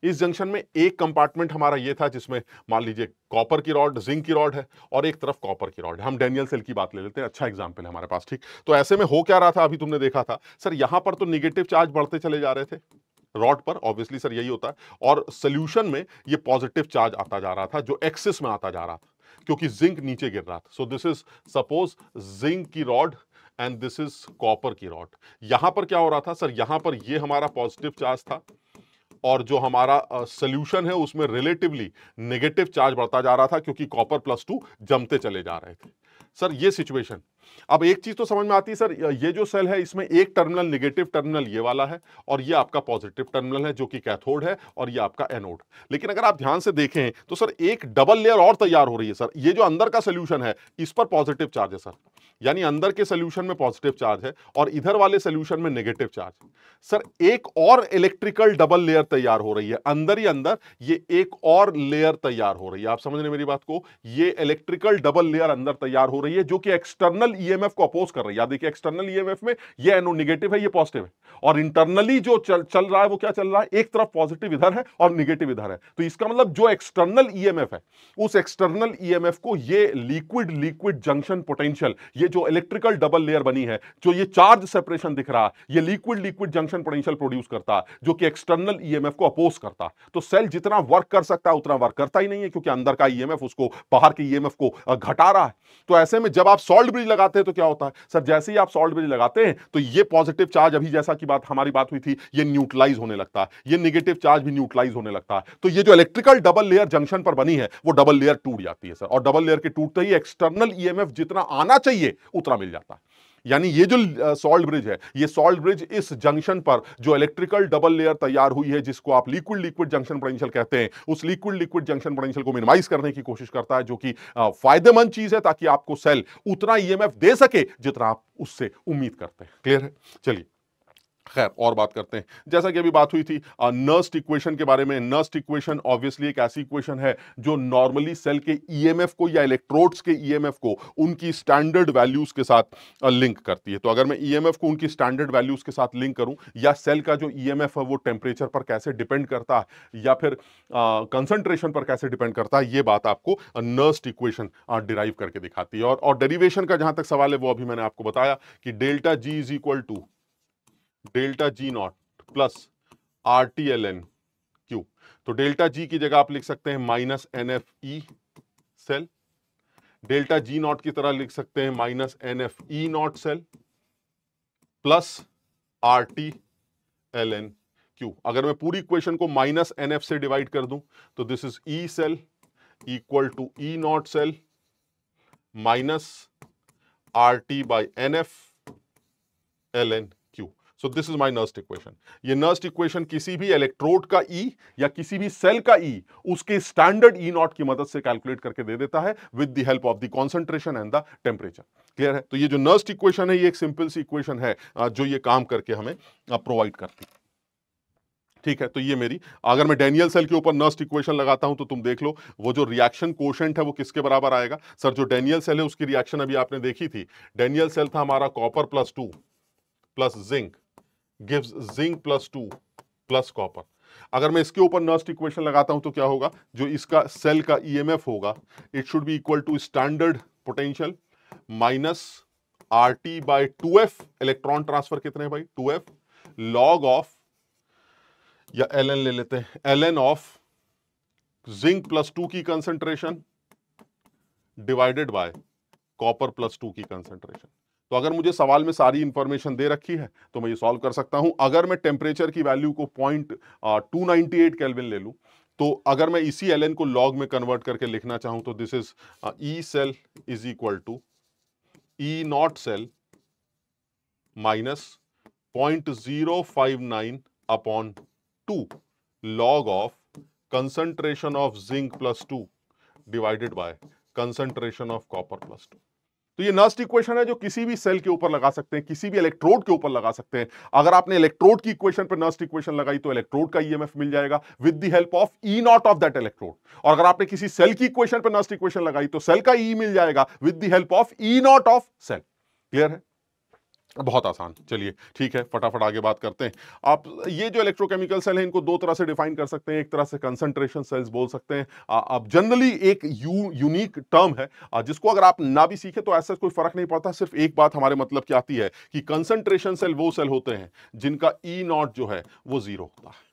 इस जंक्शन में एक कंपार्टमेंट हमारा ये था जिसमें मान लीजिए कॉपर की रॉड, जिंक की रॉड है, और एक तरफ कॉपर की रॉड है। हम डैनियल सेल की बात ले लेते हैं, अच्छा एग्जांपल है हमारे पास, ठीक। तो ऐसे में हो क्या रहा था, अभी तुमने देखा था सर, यहां पर तो नेगेटिव चार्ज बढ़ते चले जा रहे थे रॉड पर, ऑब्वियसली सर यही होता है, और सोल्यूशन में ये पॉजिटिव चार्ज आता जा रहा था जो एक्सिस में आता जा रहा था क्योंकि जिंक नीचे गिर रहा था। So this is suppose zinc की rod and this is copper की रॉड। यहां पर क्या हो रहा था सर, यहां पर ये हमारा पॉजिटिव चार्ज था और जो हमारा सोल्यूशन है उसमें रिलेटिवली नेगेटिव चार्ज बढ़ता जा रहा था क्योंकि कॉपर +2 जमते चले जा रहे थे सर, ये सिचुएशन। अब एक चीज तो समझ में आती है सर, ये जो सेल है इसमें एक टर्मिनल नेगेटिव टर्मिनल ये वाला है और ये आपका पॉजिटिव टर्मिनल है जो कि कैथोड है, और ये आपका एनोड। लेकिन अगर आप ध्यान से देखें तो सर एक डबल लेयर और तैयार हो रही है सर, ये जो अंदर का सोल्यूशन है इस पर पॉजिटिव चार्ज है सर, यानी अंदर के सोल्यूशन में पॉजिटिव चार्ज है और इधर वाले सोल्यूशन में नेगेटिव चार्ज। सर एक और इलेक्ट्रिकल डबल लेयर तैयार हो रही है अंदर ही अंदर, ये एक और लेयर तैयार हो रही है। आप समझ रहे मेरी बात को? ये इलेक्ट्रिकल डबल लेयर अंदर तैयार हो रही है जो कि एक्सटर्नल ईएमएफ को अपोज कर रही है। आप देखिए एक्सटर्नल ईएमएफ में ये एनो नेगेटिव है, ये पॉजिटिव है, और इंटरनली जो चल रहा है वो क्या चल रहा है, एक तरफ पॉजिटिव इधर है और नेगेटिव इधर है। तो इसका मतलब जो एक्सटर्नल ईएमएफ है उस एक्सटर्नल ईएमएफ को ये लिक्विड लिक्विड जंक्शन पोटेंशियल, ये जो इलेक्ट्रिकल डबल लेयर बनी है, जो ये चार्ज सेपरेशन दिख रहा है, ये liquid liquid junction potential produce करता है जो कि एक्सटर्नल ईएमएफ को अपोज करता है। तो सेल जितना वर्क कर सकता है उतना वर्क करता ही नहीं है क्योंकि अंदर का ईएमएफ उसको बाहर के ईएमएफ को घटा रहा है। तो ऐसे में जब आप सॉल्ट ब्रिज लगाते हैं तो क्या होता है सर, जैसे ही आप सॉल्ट ब्रिज लगाते हैं तो ये पॉजिटिव चार्ज, अभी जैसा कि हमारी बात हुई थी, ये न्यूट्रलाइज होने लगता है, ये नेगेटिव चार्ज भी न्यूट्रलाइज होने लगता है। तो ये जो इलेक्ट्रिकल डबल लेयर जंक्शन पर बनी है वो डबल लेयर टूट जाती है सर, और डबल लेयर के टूटते ही एक्सटर्नल ईएमएफ जितना आना चाहिए उतना मिल जाता है। यानी ये जो सॉल्ट ब्रिज है, ये सॉल्ट ब्रिज इस जंक्शन पर जो इलेक्ट्रिकल डबल लेयर तैयार हुई है जिसको आप लिक्विड लिक्विड जंक्शन पोटेंशियल कहते हैं, उस लिक्विड लिक्विड जंक्शन पोटेंशियल को मिनिमाइज करने की कोशिश करता है, जो कि फायदेमंद चीज है ताकि आपको सेल उतना ईएमएफ दे सके जितना आप उससे उम्मीद करते हैं। क्लियर है? चलिए खैर और बात करते हैं। जैसा कि अभी बात हुई थी नर्स्ट इक्वेशन के बारे में। नर्स्ट इक्वेशन ऑब्वियसली एक ऐसी इक्वेशन है जो नॉर्मली सेल के ईएमएफ को या इलेक्ट्रोड्स के ईएमएफ को उनकी स्टैंडर्ड वैल्यूज के साथ लिंक करती है। तो अगर मैं ईएमएफ को उनकी स्टैंडर्ड वैल्यूज के साथ लिंक करूं, या सेल का जो ईएमएफ है वो टेम्परेचर पर कैसे डिपेंड करता है या फिर कंसंट्रेशन पर कैसे डिपेंड करता है, ये बात आपको नर्स्ट इक्वेशन डिराइव करके दिखाती है। और डेरिवेशन का जहां तक सवाल है वो अभी मैंने आपको बताया कि delta G is equal to delta G not plus R T L N Q. तो डेल्टा जी की जगह आप लिख सकते हैं minus N F E cell, delta G not की तरह लिख सकते हैं minus N F E not cell plus R T L N Q. अगर मैं पूरी इक्वेशन को माइनस एन एफ से डिवाइड कर दूं तो this is E cell equal to E not cell minus R T by N F L N Q. So this is my Nernst equation. ये Nernst equation किसी भी electrode का ई या किसी भी सेल का ई उसके स्टैंडर्ड ई नॉट की मदद से कैलकुलेट करके दे देता है with the help of the concentration and the temperature. Clear है? तो ये जो नर्स्ट इक्वेशन है ये एक सिंपल सी इक्वेशन है जो ये काम करके हमें प्रोवाइड करती है। ठीक है, तो ये मेरी, अगर मैं डेनियल सेल के ऊपर नर्स्ट इक्वेशन लगाता हूं तो तुम देख लो वो जो रिएक्शन कोशेंट है वो किसके बराबर आएगा। सर जो डेनियल सेल है उसकी रिएक्शन अभी आपने देखी थी, डेनियल सेल था हमारा copper plus 2 plus zinc gives zinc plus 2 plus copper. अगर मैं इसके ऊपर नर्स्ट इक्वेशन लगाता हूं तो क्या होगा, जो इसका सेल का ईएमएफ होगा it should be equal to standard potential minus R T by 2f, electron transfer कितने हैं भाई 2f, लॉग ऑफ, या ln ले लेते हैं, ln ऑफ जिंक प्लस 2 की concentration divided by copper plus 2 की कंसंट्रेशन। तो अगर मुझे सवाल में सारी इंफॉर्मेशन दे रखी है तो मैं ये सॉल्व कर सकता हूं। अगर मैं टेम्परेचर की वैल्यू को 0.298 केल्विन ले लूं तो अगर मैं इसी ln को लॉग में कन्वर्ट करके लिखना चाहूं तो this is E cell is equal to E not cell minus 0.059 upon 2 log of concentration of zinc plus 2 divided by concentration of copper plus 2। तो ये नर्स्ट इक्वेशन है जो किसी भी सेल के ऊपर लगा सकते हैं, किसी भी इलेक्ट्रोड के ऊपर लगा सकते हैं। अगर आपने इलेक्ट्रोड की इक्वेशन पर नर्स्ट इक्वेशन लगाई तो इलेक्ट्रोड का ईएमएफ मिल जाएगा with the help of E not of that electrode, और अगर आपने किसी सेल की इक्वेशन पर नर्स्ट इक्वेशन लगाई तो सेल का ई मिल जाएगा with the help of E not of cell. Clear है? बहुत आसान। चलिए ठीक है, फटाफट आगे बात करते हैं। आप ये जो इलेक्ट्रोकेमिकल सेल है इनको दो तरह से डिफाइन कर सकते हैं, एक तरह से कंसंट्रेशन सेल्स बोल सकते हैं। अब जनरली एक यूनिक टर्म है जिसको अगर आप ना भी सीखे तो ऐसा कोई फर्क नहीं पड़ता। सिर्फ एक बात हमारे मतलब की आती है कि कंसंट्रेशन सेल वो सेल होते हैं जिनका ई नॉट जो है वो 0 होता है।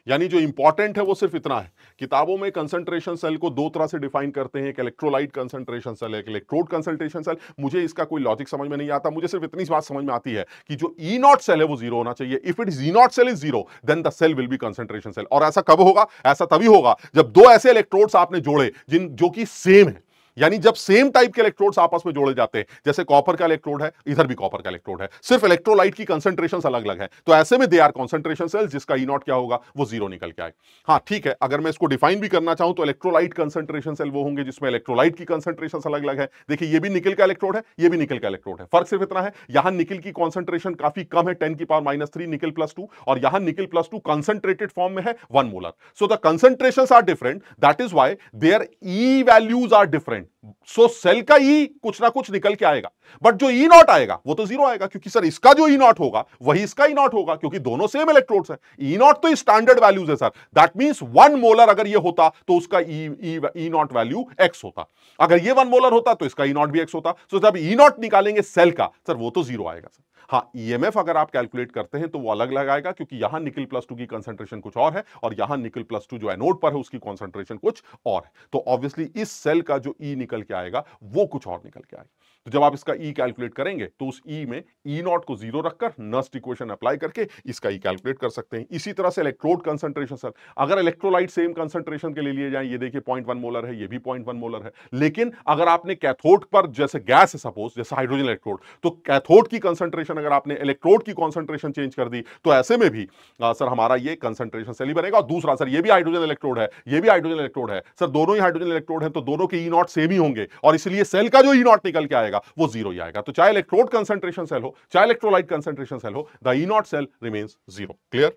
यानी जो इंपॉर्टेंट है वो सिर्फ इतना है, किताबों में कंसंट्रेशन सेल को दो तरह से डिफाइन करते हैं, एक इलेक्ट्रोलाइट कंसंट्रेशन सेल है, एक इलेक्ट्रोड कंसंट्रेशन सेल। मुझे इसका कोई लॉजिक समझ में नहीं आता, मुझे सिर्फ इतनी बात समझ में आती है कि जो ई नॉट सेल है वो 0 होना चाहिए। If it is E not cell is 0 then the cell will be concentration cell. और ऐसा कब होगा? ऐसा तभी होगा जब दो ऐसे इलेक्ट्रोड्स आपने जोड़े जो कि सेम है, यानी जब सेम टाइप के इलेक्ट्रोड्स आपस में जोड़े जाते हैं, जैसे कॉपर का इलेक्ट्रोड है, इधर भी कॉपर का इलेक्ट्रोड है, सिर्फ इलेक्ट्रोलाइट की कंसंट्रेशन अलग अलग है, तो ऐसे में दे आर कंसंट्रेशन सेल्स, जिसका ई नॉट क्या होगा, वो जीरो निकल के आए। हाँ ठीक है, अगर मैं इसको डिफाइन भी करना चाहूं तो इलेक्ट्रोलाइट कंसंट्रेशन सेल वो होंगे जिसमें इलेक्ट्रोलाइट की कंसंट्रेशन अलग अलग है। देखिए ये भी निकल का इलेक्ट्रोड है, ये भी निकल का इलेक्ट्रोड है, फर्क सिर्फ इतना है यहां निकल की कंसंट्रेशन काफी कम है, 10⁻³ निकल +2, और यहां निकल +2 कंसंट्रेटेड फॉर्म में है 1 molar. So the concentrations are different, that is why their E values are different. So cell का ई कुछ ना कुछ निकल के आएगा, बट जो ई नॉट आएगा वो तो जीरो आएगा, क्योंकि सर इसका जो ई नॉट होगा वही इसका ई नॉट होगा, क्योंकि दोनों सेम इलेक्ट्रोड्स हैं। ई नॉट तो स्टैंडर्ड वैल्यूज है सर, दैट मींस 1 मोलर अगर ये होता तो उसका ई नॉट वैल्यू x होता, अगर ये 1 मोलर होता तो इसका ई नॉट भी x होता। सो जब ई नॉट निकालेंगे सेल का सर वो तो जीरो आएगा सर। हाँ ईएमएफ अगर आप कैलकुलेट करते हैं तो वो अलग अलग आएगा, क्योंकि यहां निकल +2 की कंसंट्रेशन कुछ और है और यहां निकल +2 जो एनोड पर है उसकी कंसंट्रेशन कुछ और है, तो ऑब्वियसली इस सेल का जो ई निकल के आएगा वो कुछ और निकल के आएगा। तो जब आप इसका ई कैलकुलेट करेंगे तो उस ई में ई नॉट को जीरो रखकर नस्ट इक्वेशन अप्लाई करके इसका ई कैलकुलेट कर सकते हैं। इसी तरह से इलेक्ट्रोड कंसंट्रेशन सर, अगर इलेक्ट्रोलाइट सेम कंसंट्रेशन के लिए लिए जाए, ये देखिए 0.1 मोलर है, ये भी 0.1 मोलर है, लेकिन अगर आपने कैथोड पर जैसे गैस है सपोज, जैसे हाइड्रोजन इलेक्ट्रोड, तो कैथोड की कंसंट्रेशन अगर आपने इलेक्ट्रोड की कंसंट्रेशन चेंज कर दी तो ऐसे में भी सर हमारा ये कंसंट्रेशन सेल ही बनेगा। और दूसरा सर ये भी हाइड्रोजन इलेक्ट्रोड है, ये भी हाइड्रोजन इलेक्ट्रोड है, सर दोनों ही हाइड्रोजन इलेक्ट्रोड है तो दोनों के ई नॉट सेम ही होंगे और इसलिए सेल का जो ई नॉट निकल के आएगा वो जीरो ही आएगा। तो चाहे इलेक्ट्रोड कंसंट्रेशन सेल हो चाहे इलेक्ट्रोलाइट कंसंट्रेशन सेल हो, the E not cell remains zero. Clear?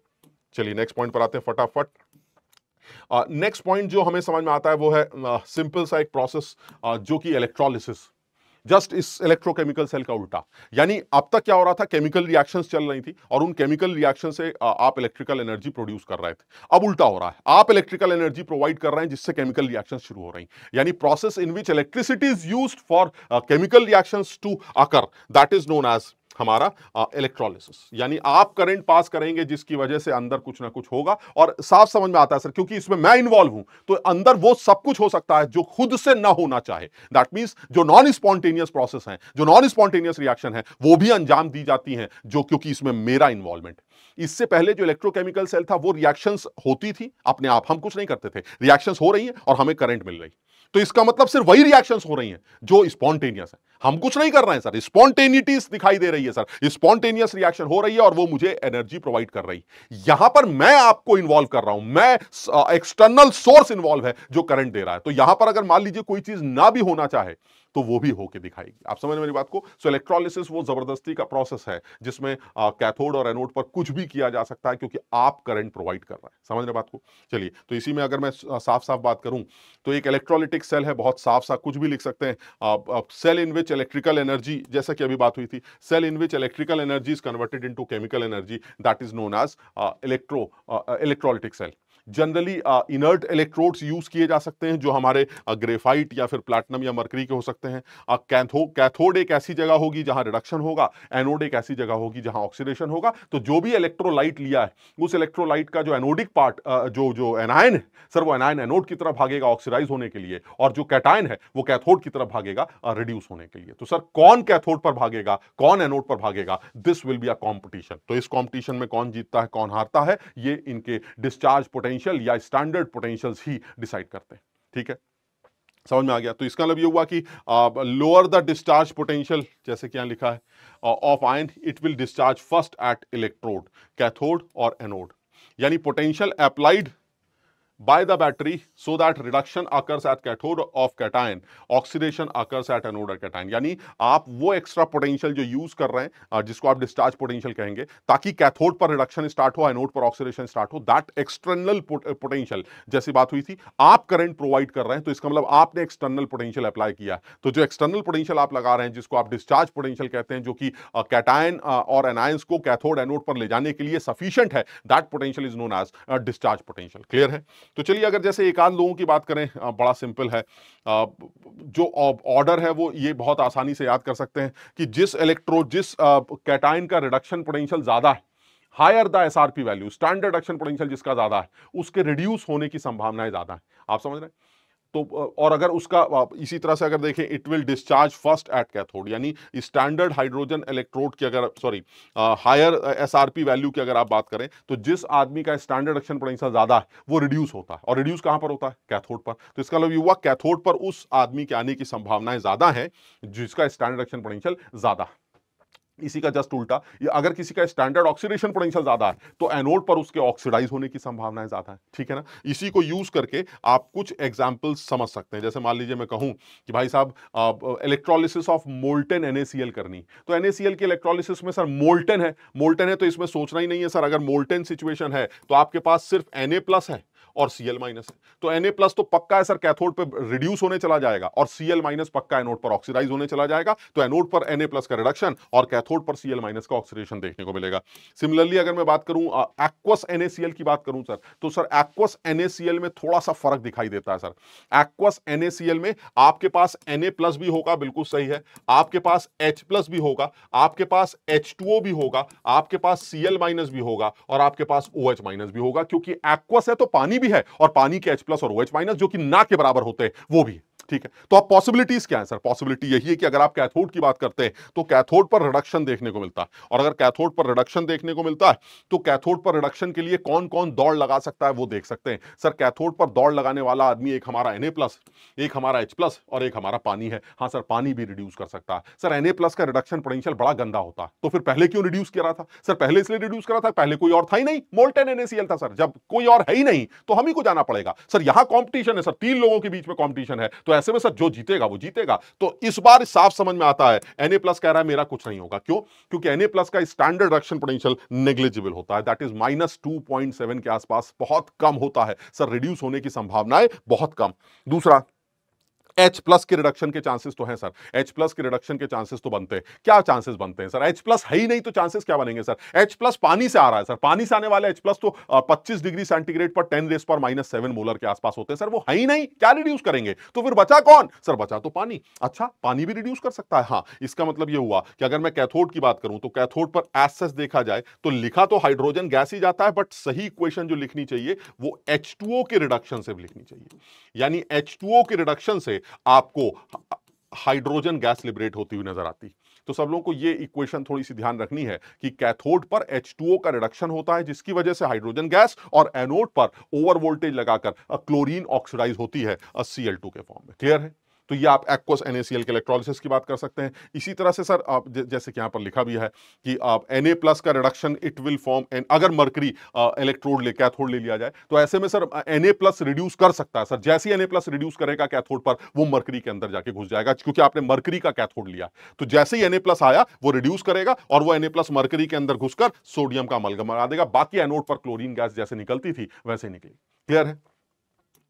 चलिए नेक्स्ट पॉइंट पर आते हैं फटाफट। नेक्स्ट पॉइंट जो हमें समझ में आता है वो है सिंपल सा एक प्रोसेस जो कि इलेक्ट्रोलिसिस, जस्ट इस इलेक्ट्रोकेमिकल सेल का उल्टा। यानी अब तक क्या हो रहा था, केमिकल रिएक्शंस चल रही थी और उन केमिकल रिएक्शन से आप इलेक्ट्रिकल एनर्जी प्रोड्यूस कर रहे थे। अब उल्टा हो रहा है, आप इलेक्ट्रिकल एनर्जी प्रोवाइड कर रहे हैं जिससे केमिकल रिएक्शंस शुरू हो रही हैं। यानी process in which electricity is used for chemical reactions to occur, that is known as हमारा इलेक्ट्रोलिसिस। यानी आप करंट पास करेंगे जिसकी वजह से अंदर कुछ ना कुछ होगा, और साफ समझ में आता है सर क्योंकि इसमें मैं इन्वॉल्व हूं तो अंदर वो सब कुछ हो सकता है जो खुद से ना होना चाहे। दैट मींस जो नॉन स्पॉन्टेनियस प्रोसेस है, जो नॉन स्पॉन्टेनियस रिएक्शन है वो भी अंजाम दी जाती हैं, जो क्योंकि इसमें मेरा इन्वॉल्वमेंट। इससे पहले जो इलेक्ट्रोकेमिकल सेल था वो रिएक्शंस होती थी अपने आप, हम कुछ नहीं करते थे, रिएक्शंस हो रही है और हमें करंट मिल रही, तो इसका मतलब सिर्फ वही रिएक्शंस हो रही हैं जो स्पॉन्टेनियस है, हम कुछ नहीं कर रहे हैं सर, स्पॉन्टेनिटी दिखाई दे रही है सर, स्पॉन्टेनियस रिएक्शन हो रही है और वो मुझे एनर्जी प्रोवाइड कर रही है। यहां पर मैं आपको इन्वॉल्व कर रहा हूं, मैं एक्सटर्नल सोर्स इन्वॉल्व है जो करंट दे रहा है। तो यहां पर अगर मान लीजिए कोई चीज ना भी होना चाहे तो वो भी होके दिखाएगी। आप समझ मेरी बात को? सो इलेक्ट्रोलिसिस वो जबरदस्ती का प्रोसेस है जिसमें कैथोड और एनोड पर कुछ भी किया जा सकता है क्योंकि आप करंट प्रोवाइड कर रहे हैं। समझ रहे बात को? चलिए, तो इसी में अगर मैं साफ साफ बात करूं तो एक इलेक्ट्रोलिटिक सेल है, बहुत साफ साफ कुछ भी लिख सकते हैं, cell in which electrical energy, जैसा कि अभी बात हुई थी, cell in which electrical energy is converted into chemical energy, that is known as electrolytic cell. Generally inert electrodes use किए जा सकते हैं जो हमारे ग्रेफाइट या फिर प्लैटिनम या मरकरी के हो सकते हैं। कैथोड एक ऐसी जगह होगी जहां रिडक्शन होगा, एनोड एक ऐसी जगह होगी जहां ऑक्सीडेशन होगा। तो जो भी इलेक्ट्रोलाइट लिया है उस इलेक्ट्रोलाइट का जो एनोडिक पार्ट जो एनायन है सर, वो एनायन एनोड की तरफ भागेगा ऑक्सीडाइज होने के लिए, और जो कैटायन है वो कैथोड की तरफ भागेगा रिड्यूस होने के लिए। तो सर कौन कैथोड पर भागेगा, कौन एनोड पर भागेगा, this will be a competition. तो इस कॉम्पिटिशन में कौन जीतता है कौन हारता है ये इनके डिस्चार्ज पोटेंशियल या स्टैंडर्ड पोटेंशियल्स ही डिसाइड करते हैं। ठीक है, समझ में आ गया? तो इसका मतलब ये हुआ कि लोअर द डिस्चार्ज पोटेंशियल, जैसे कि यहां लिखा है, of ion, it will discharge first at electrode, cathode और एनोड। यानी potential applied by the battery so that reduction occurs at cathode of cation, oxidation occurs at anode of cation। यानी आप वो एक्स्ट्रा पोटेंशियल जो use कर रहे हैं जिसको आप डिस्चार्ज पोटेंशियल कहेंगे, ताकि कैथोड पर रिडक्शन स्टार्ट हो, एनोड पर ऑक्सीडेशन स्टार्ट हो, दैट एक्सटर्नल पोटेंशियल, जैसी बात हुई थी, आप करंट प्रोवाइड कर रहे हैं तो इसका मतलब आपने एक्सटर्नल पोटेंशियल अप्लाई किया। तो जो एक्सटर्नल पोटेंशियल आप लगा रहे हैं जिसको आप डिस्चार्ज पोटेंशियल कहते हैं, जो कि कैटायन और एनायंस को कैथोड एनोड पर ले जाने के लिए सफिशिएंट है, that potential is known as discharge potential. Clear है? तो चलिए अगर जैसे एक आध लोगों की बात करें, बड़ा सिंपल है, जो ऑर्डर है वो ये बहुत आसानी से याद कर सकते हैं कि जिस कैटायन का रिडक्शन पोटेंशियल ज्यादा है, higher the SRP value, standard reduction potential जिसका ज्यादा है, उसके रिड्यूस होने की संभावनाएं ज्यादा है। आप समझ रहे हैं? तो और अगर उसका इसी तरह से अगर देखें, it will discharge first at cathode, यानी स्टैंडर्ड हाइड्रोजन इलेक्ट्रोड की अगर हायर एसआरपी वैल्यू की अगर आप बात करें, तो जिस आदमी का स्टैंडर्ड एक्शन पोटेंशियल ज्यादा है वो रिड्यूस होता है, और रिड्यूस कहां पर होता है? कैथोड पर। तो इसका मतलब ये हुआ कैथोड पर उस आदमी के आने की संभावनाएं ज्यादा है जिसका स्टैंडर्ड एक्शन पोटेंशियल ज्यादा है। इसी का जस्ट उल्टा, अगर किसी का स्टैंडर्ड ऑक्सीडेशन पोटेंशियल ज्यादा है तो एनोड पर उसके ऑक्सीडाइज होने की संभावनाएं ज्यादा है, ठीक है ना। इसी को यूज करके आप कुछ एग्जांपल्स समझ सकते हैं। जैसे मान लीजिए मैं कहूं कि भाई साहब इलेक्ट्रोलिसिस ऑफ मोल्टेन NaCl करनी, तो NaCl की इलेक्ट्रोलिसिस में सर मोल्टेन है तो इसमें सोचना ही नहीं है सर। अगर मोल्टेन सिचुएशन है तो आपके पास सिर्फ Na+ है और Cl- है, तो Na+ तो पक्का है सर कैथोड पे रिड्यूस होने चला जाएगा, और Cl- पक्का एनोड पर ऑक्सीडाइज होने चला जाएगा। तो एनोड पर Na+ का रिडक्शन और कैथोड पर Cl- का ऑक्सीडेशन देखने को मिलेगा। सिमिलरली अगर मैं बात करूं एक्वस NaCl की बात करूं सर, तो सर एक्वस NaCl में थोड़ा सा फर्क दिखाई देता है सर। एक्वस NaCl में आपके पास Na+ भी होगा, बिल्कुल सही है, आपके पास H+ भी होगा, आपके पास H2O भी होगा, आपके पास Cl- भी होगा, और आपके पास OH- भी होगा, क्योंकि एक्वस है तो पानी भी है, और पानी के H+ और OH- जो कि ना के बराबर होते हैं वो भी, ठीक है। तो अब पॉसिबिलिटीज क्या है सर? पॉसिबिलिटी यही है कि अगर आप कैथोड की बात करते हैं तो कैथोड पर रिडक्शन देखने को मिलता है, और अगर कैथोड पर रिडक्शन देखने को मिलता है तो कैथोड पर रिडक्शन के लिए कौन कौन दौड़ लगा सकता है वो देख सकते हैं सर। कैथोड पर दौड़ लगाने वाला आदमी एक हमारा Na+, एक हमारा H+, और एक हमारा पानी है। हाँ सर, पानी भी रिड्यूस कर सकता है सर। Na+ का रिडक्शन पोटेंशियल बड़ा गंदा होता है, तो फिर पहले क्यों रिड्यूस किया रहा था सर? पहले इसलिए रिड्यूस करा था, पहले कोई और था ही नहीं, मोल्टेन NaCl था सर। जब कोई और है ही नहीं तो हम ही को जाना पड़ेगा सर। यहां कंपटीशन है सर, 3 लोगों के बीच में कंपटीशन है, तो ऐसे में सर जो जीतेगा वो जीतेगा। तो इस बार साफ समझ में आता है, Na+ कह रहा है मेरा कुछ नहीं होगा। क्यों? क्योंकि Na+ का स्टैंडर्ड रिडक्शन पोटेंशियल नेग्लिजिबल होता है, दैट इज -2.7 के आसपास, बहुत कम होता है सर। रिड्यूस होने की संभावनाएं बहुत कम। दूसरा, H+ के रिडक्शन के चांसेस तो हैं सर। H+ के रिडक्शन के चांसेस तो बनते हैं। क्या चांसेस बनते हैं सर? H+ है ही नहीं तो चांसेस क्या बनेंगे सर? H+ पानी से आ रहा है सर, पानी से आने वाले H+ तो 25 डिग्री सेंटीग्रेड पर 10⁻⁻⁷ मोलर के आसपास होते हैं सर। वो है ही नहीं, क्या रिड्यूस करेंगे? तो फिर बचा कौन सर? बचा तो पानी। अच्छा, पानी भी रिड्यूस कर सकता है। हाँ, इसका मतलब ये हुआ कि अगर मैं कैथोड की बात करूं तो कैथोड पर एज सच देखा जाए तो लिखा तो हाइड्रोजन गैस ही जाता है, बट सही इक्वेशन जो लिखनी चाहिए वो H2O के रिडक्शन से लिखनी चाहिए। यानी H2O के रिडक्शन से आपको हाइड्रोजन गैस लिबरेट होती हुई नजर आती। तो सब लोगों को ये इक्वेशन थोड़ी सी ध्यान रखनी है कि कैथोड पर H2O का रिडक्शन होता है जिसकी वजह से हाइड्रोजन गैस, और एनोड पर ओवर वोल्टेज लगाकर क्लोरीन ऑक्सीडाइज होती है Cl2 के फॉर्म में। क्लियर है? तो ये आप एक्वस NaCl के इलेक्ट्रोलिसिस की बात कर सकते हैं। इसी तरह से सर आप जैसे कि यहां पर लिखा भी है कि आप Na+ का रिडक्शन इट विल फॉर्म, अगर मर्करी इलेक्ट्रोड ले कैथोड ले लिया जाए तो ऐसे में सर Na+ रिड्यूस कर सकता है सर। जैसे ही Na+ रिड्यूस करेगा कैथोड पर, वो मर्करी के अंदर जाके घुस जाएगा, क्योंकि आपने मर्करी का कैथोड लिया। तो जैसे ही Na+ आया वो रिड्यूस करेगा, और वो Na+ मर्करी के अंदर घुसकर सोडियम का अमलगम बना देगा। बाकी एनोड पर क्लोरीन गैस जैसे निकलती थी वैसे निकली। क्लियर है?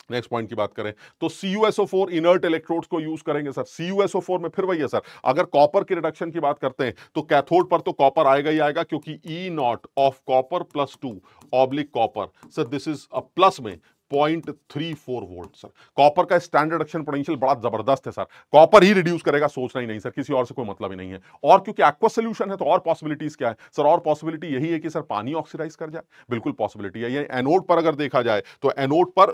नेक्स्ट पॉइंट की बात करें तो CuSO4 इनर्ट इलेक्ट्रोड्स को यूज करेंगे सर। CuSO4 में फिर वही है सर, अगर कॉपर के रिडक्शन की बात करते हैं तो कैथोड पर तो कॉपर आएगा ही आएगा, क्योंकि E0 of copper +2 oblique copper sir, this is a plus में 0.34 वोल्ट सर। कॉपर का स्टैंडर्ड रिडक्शन पोटेंशियल बड़ा जबरदस्त है सर, कॉपर ही रिड्यूस करेगा, सोचना ही नहीं सर, किसी और से कोई मतलब ही नहीं है। और क्योंकि एक्वस सोल्यूशन है तो और पॉसिबिलिटीज क्या है सर? और पॉसिबिलिटी यही है कि सर पानी ऑक्सीडाइज कर जाए, बिल्कुल पॉसिबिलिटी है। ये एनोड पर अगर देखा जाए तो एनोड पर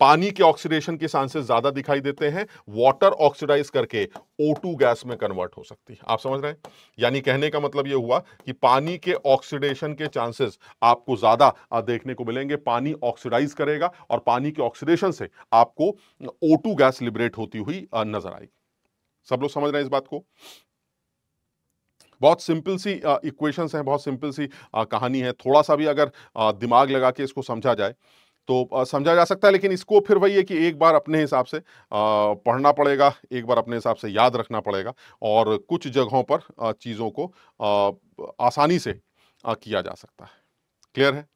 पानी के ऑक्सीडेशन के चांसेस ज्यादा दिखाई देते हैं, वाटर ऑक्सीडाइज करके O2 गैस में कन्वर्ट हो सकती है। आप समझ रहे हैं? यानी कहने का मतलब यह हुआ कि पानी के ऑक्सीडेशन के चांसेस आपको ज्यादा देखने को मिलेंगे, पानी ऑक्सीडाइज करेगा और पानी के ऑक्सीडेशन से आपको O2 गैस लिबरेट होती हुई नजर आएगी। सब लोग समझ रहे हैं इस बात को? बहुत सिंपल सी इक्वेशंस हैं, बहुत सिंपल सी कहानी है। थोड़ा सा भी अगर दिमाग लगा के इसको समझा जाए तो समझा जा सकता है, लेकिन इसको फिर वही है कि एक बार अपने हिसाब से पढ़ना पड़ेगा, एक बार अपने हिसाब से याद रखना पड़ेगा, और कुछ जगहों पर चीज़ों को आसानी से किया जा सकता है। क्लियर है?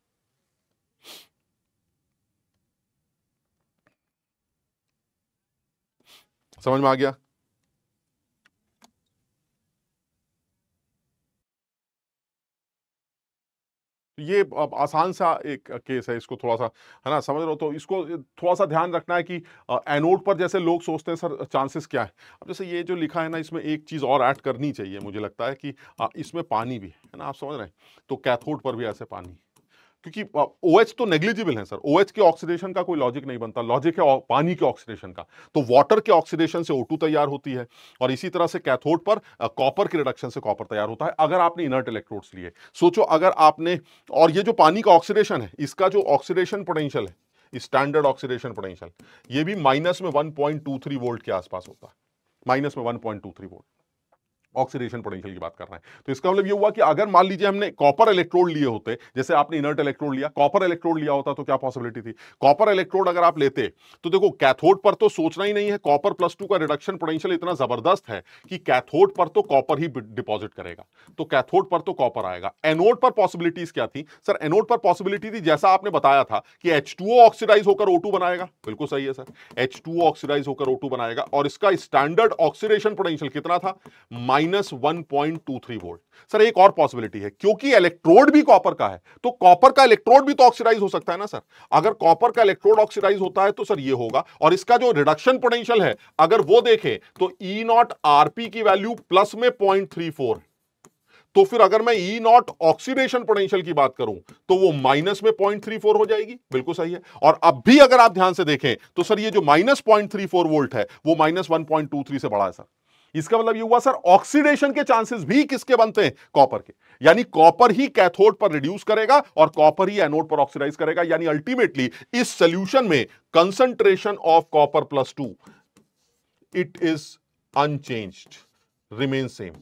समझ में आ गया? ये अब आसान सा एक केस है, इसको थोड़ा सा, है ना, समझ रहे हो? तो इसको थोड़ा सा ध्यान रखना है कि एनोड पर जैसे लोग सोचते हैं सर चांसेस क्या है। अब जैसे ये जो लिखा है ना, इसमें एक चीज और ऐड करनी चाहिए, मुझे लगता है कि इसमें पानी भी है ना, आप समझ रहे हैं? तो कैथोड पर भी ऐसे पानी, क्योंकि OH तो नेग्लिजिबल है सर, OH के ऑक्सीडेशन का कोई लॉजिक नहीं बनता, लॉजिक है पानी के ऑक्सीडेशन का। तो वाटर के ऑक्सीडेशन से O2 तैयार होती है, और इसी तरह से कैथोड पर कॉपर के रिडक्शन से कॉपर तैयार होता है। अगर आपने इनर्ट इलेक्ट्रोड्स लिए, सोचो अगर आपने, और ये जो पानी का ऑक्सीडेशन है, इसका जो ऑक्सीडेशन पोटेंशियल है, स्टैंडर्ड ऑक्सीडेशन पोटेंशियल, ये भी माइनस में 1.23 वोल्ट के आसपास होता है, माइनस में 1.23 वोल्ट ऑक्सीडेशन पोटेंशियल की बात कर रहे हैं। तो इसका मतलब ये हुआ कि अगर मान लीजिए हमने कॉपर इलेक्ट्रोड लिए होते, जैसे आपने इनर्ट इलेक्ट्रोड लिया, कॉपर इलेक्ट्रोड लिया होता, तो क्या पॉसिबिलिटी थी? कॉपर इलेक्ट्रोड अगर आप लेते तो देखो कैथोड पर तो सोचना ही नहीं है, कॉपर +2 का रिडक्शन पोटेंशियल इतना जबरदस्त है कि कैथोड पर तो कॉपर ही डिपॉजिट करेगा, तो कैथोड पर तो कॉपर आएगा। एनोड पर पॉसिबिलिटीज क्या थी सर? एनोड पर पॉसिबिलिटी थी, जैसा आपने बताया था कि H2O ऑक्सीडाइज होकर O2 बनाएगा, बिल्कुल सही है सर, H2O ऑक्सीडाइज होकर O2 बनाएगा, और इसका स्टैंडर्ड ऑक्सीडेशन पोटेंशियल कितना था? -1.23 वोल्ट। सर एक और पॉसिबिलिटी है, क्योंकि इलेक्ट्रोड भी कॉपर का है, तो कॉपर का इलेक्ट्रोड भी तो ऑक्सीडाइज हो सकता है ना सर। अगर कॉपर का इलेक्ट्रोड ऑक्सीडाइज होता है तो सर ये होगा, और इसका जो रिडक्शन पोटेंशियल है अगर वो देखें तो E0 Rp की वैल्यू प्लस में 0.34, तो फिर अगर मैं E0 ऑक्सीडेशन पोटेंशियल की बात करूं तो वो माइनस में 0.34 हो जाएगी, बिल्कुल सही है। और अब भी अगर आप ध्यान से देखें तो सर ये जो -0.34 वोल्ट है वो -1.23 से बड़ा है सर। इसका मतलब ये हुआ सर ऑक्सीडेशन के चांसेस भी किसके बनते हैं? कॉपर के। यानी कॉपर ही कैथोड पर रिड्यूस करेगा और कॉपर ही एनोड पर ऑक्सीडाइज करेगा, यानी अल्टीमेटली इस सॉल्यूशन में concentration of copper +2 it is unchanged, remain same.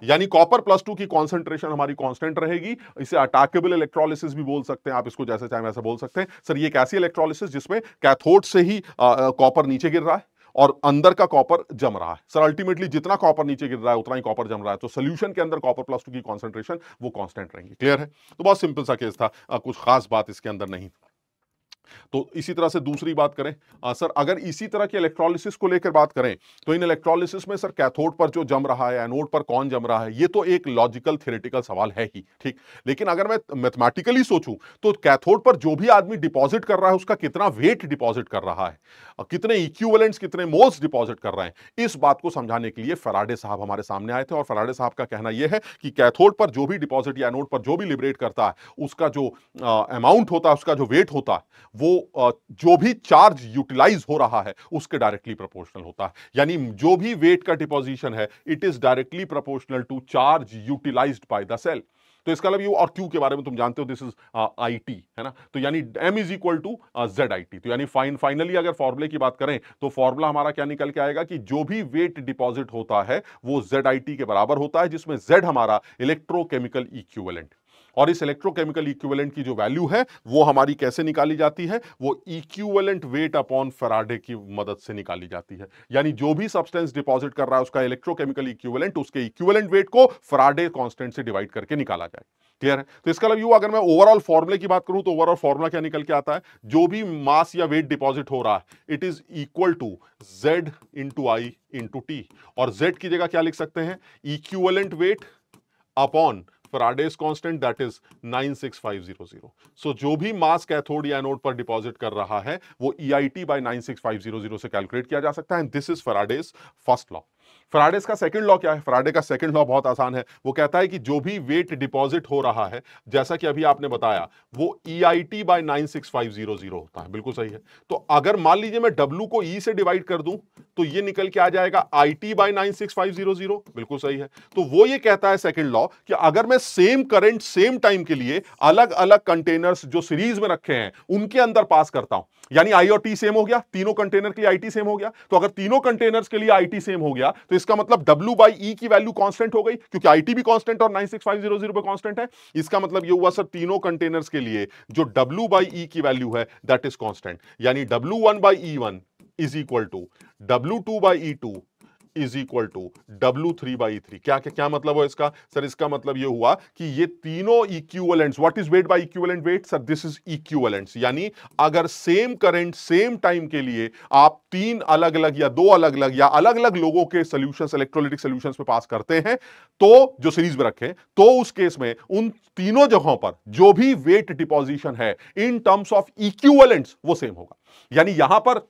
यानी कॉपर +2 की कॉन्सेंट्रेशन हमारी कांस्टेंट रहेगी। इसे अटैकेबल इलेक्ट्रोलिसिस भी बोल सकते हैं आप, इसको जैसे चाहे वैसे बोल सकते हैं। सर ये कैसी इलेक्ट्रोलिसिस? जिसमें कैथोड से ही कॉपर नीचे गिर रहा है और अंदर का कॉपर जम रहा है। सर अल्टीमेटली जितना कॉपर नीचे गिर रहा है उतना ही कॉपर जम रहा है, तो सोल्यूशन के अंदर कॉपर +2 की कॉन्सेंट्रेशन वो कांस्टेंट रहेंगी। क्लियर है? तो बहुत सिंपल सा केस था, कुछ खास बात इसके अंदर नहीं। तो इसी तरह से दूसरी बात करें सर, अगर इसी तरह के इलेक्ट्रोलिसिस को लेकर बात करें तो इन इलेक्ट्रोलिसिस में सर कैथोड पर जो जम रहा है, एनोड पर कौन जम रहा है, ये तो एक लॉजिकल थ्योरेटिकल सवाल है ही, ठीक। लेकिन अगर मैं मैथमेटिकली सोचूं तो कैथोड पर जो भी आदमी डिपॉजिट कर रहा है उसका कितना वेट डिपॉजिट कर रहा है, कितने इक्विवेलेंट्स, कितने मोल्स डिपॉजिट कर रहे हैं, इस बात को समझाने के लिए फैराडे साहब हमारे सामने आए थे। और फैराडे साहब का कहना यह है कि कैथोड पर जो भी डिपॉजिट या एनोड पर जो भी लिबरेट करता है उसका जो अमाउंट होता है, उसका जो वेट होता है, वो जो भी चार्ज यूटिलाइज हो रहा है उसके डायरेक्टली प्रोपोर्शनल होता है। यानी जो भी वेट का डिपोजिशन है it is directly proportional to charge utilized by the cell. तो इसका मतलब ये, और क्यू के बारे में तुम जानते हो, दिस इज IT, है ना। तो यानी M is equal to ZIT। तो यानी फाइनली अगर फॉर्मूले की बात करें तो फॉर्मूला हमारा क्या निकल के आएगा कि जो भी वेट डिपॉजिट होता है वो ZIT के बराबर होता है, जिसमें Z हमारा इलेक्ट्रोकेमिकल इक्विवेलेंट। और इस इलेक्ट्रोकेमिकल इक्विवेलेंट की जो वैल्यू है वो हमारी कैसे निकाली जाती है? वो इक्विवेलेंट वेट अपॉन फैराडे की मदद से निकाली जाती है। यानी जो भी सब्सटेंस डिपॉजिट कर रहा है उसका इलेक्ट्रोकेमिकल इक्विवेलेंट, उसके इक्विवेलेंट वेट को फैराडे कांस्टेंट से डिवाइड करके निकाला जाए। क्लियर है? तो इसका मतलब अगर मैं ओवरऑल फॉर्मूले की बात करूं तो ओवरऑल फॉर्मूला क्या निकल के आता है? जो भी मास या वेट डिपॉजिट हो रहा है it is equal to Z into I into T। और Z की जगह क्या लिख सकते हैं? Equivalent weight upon Faraday's constant, that is 96500। सो जो भी मास कैथोड या एनोड पर डिपॉजिट कर रहा है वो EIT बाय 96500 से कैलकुलेट किया जा सकता है। This is Faraday's first law. Faraday's का सेकंड लॉ क्या है? फैराडे का सेकंड लॉ बहुत आसान है, वो कहता है कि जो भी वेट डिपॉजिट हो रहा है, जैसा कि अभी आपने बताया, वो EIT बाय 96500 होता है। बिल्कुल सही है। तो अगर मान लीजिए मैं W को E से डिवाइड कर दूं तो ये निकल के आ जाएगा IT बाय 96500। बिल्कुल सही है। तो वो ये कहता है सेकंड लॉ कि अगर मैं सेम करंट सेम टाइम के लिए अलग अलग कंटेनर्स जो सीरीज में रखे हैं उनके अंदर पास करता हूं, यानी I और T सेम हो गया, तीनों कंटेनर के लिए IT सेम हो गया। तो अगर तीनों कंटेनर्स के लिए IT सेम हो गया तो इसका मतलब W बाई E की वैल्यू कांस्टेंट हो गई, क्योंकि IT भी कांस्टेंट और 96500 पे कांस्टेंट है। इसका मतलब ये हुआ सर तीनों कंटेनर्स के लिए जो W बाई E की वैल्यू है दैट इज कांस्टेंट। यानी W1 by E1 is equal to W2 by E2 is equal to W3 by E3। क्या मतलब है इसका? सर इसका मतलब यह हुआ कि ये तीनों equivalents, what is weight by equivalent weight? Sir this is equivalents. यानी अगर सेम करंट सेम टाइम के लिए आप तीन अलग अलग या दो अलग अलग या अलग अलग लोगों के सॉल्यूशंस, इलेक्ट्रोलाइटिक सॉल्यूशंस पे पास करते हैं तो जो सीरीज में रखें, तो उस केस में उन तीनों जगहों पर जो भी वेट डिपोजिशन है इन टर्म्स ऑफ इक्विवेलेंट्स वो सेम होगा। यानी यहां पर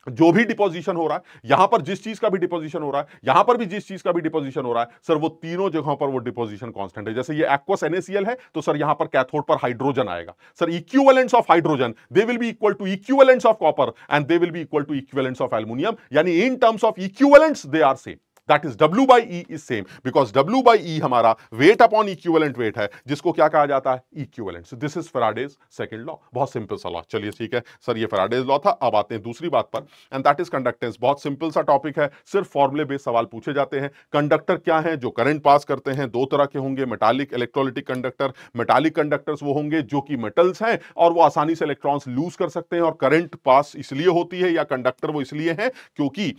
जो भी डिपोजिशन हो रहा है, यहां पर जिस चीज का भी डिपोजिशन हो रहा है, यहां पर भी जिस चीज का भी डिपोजिशन हो रहा है सर, वो तीनों जगहों पर वो डिपोजिशन कांस्टेंट है। जैसे ये एक्वस NaCl है तो सर यहां पर कैथोड पर हाइड्रोजन आएगा। Sir equivalence of hydrogen they will be equal to equivalence of copper and they will be equal to equivalence of aluminium, यानी in terms of equivalence they are same. That is W by E is same because W by E हमारा weight upon equivalent weight है, जिसको क्या कहा जाता है, equivalence. This is Faraday's second law. बहुत simple सा लॉ। चलिए ठीक है सर, ये फैराडेज लॉ था। अब आते हैं दूसरी बात पर, एंड दैट इज कंडक्टेंस। बहुत सिंपल सा टॉपिक है, सिर्फ फॉर्मूले बेस्ड सवाल पूछे जाते हैं। कंडक्टर क्या है जो करंट पास करते हैं, दो तरह के होंगे, metallic, electrolytic conductor. Metallic conductors वो होंगे जो कि मेटल्स हैं और वो आसानी से इलेक्ट्रॉन्स लूज कर सकते हैं, और करंट पास इसलिए होती है या कंडक्टर वो इसलिए है क्योंकि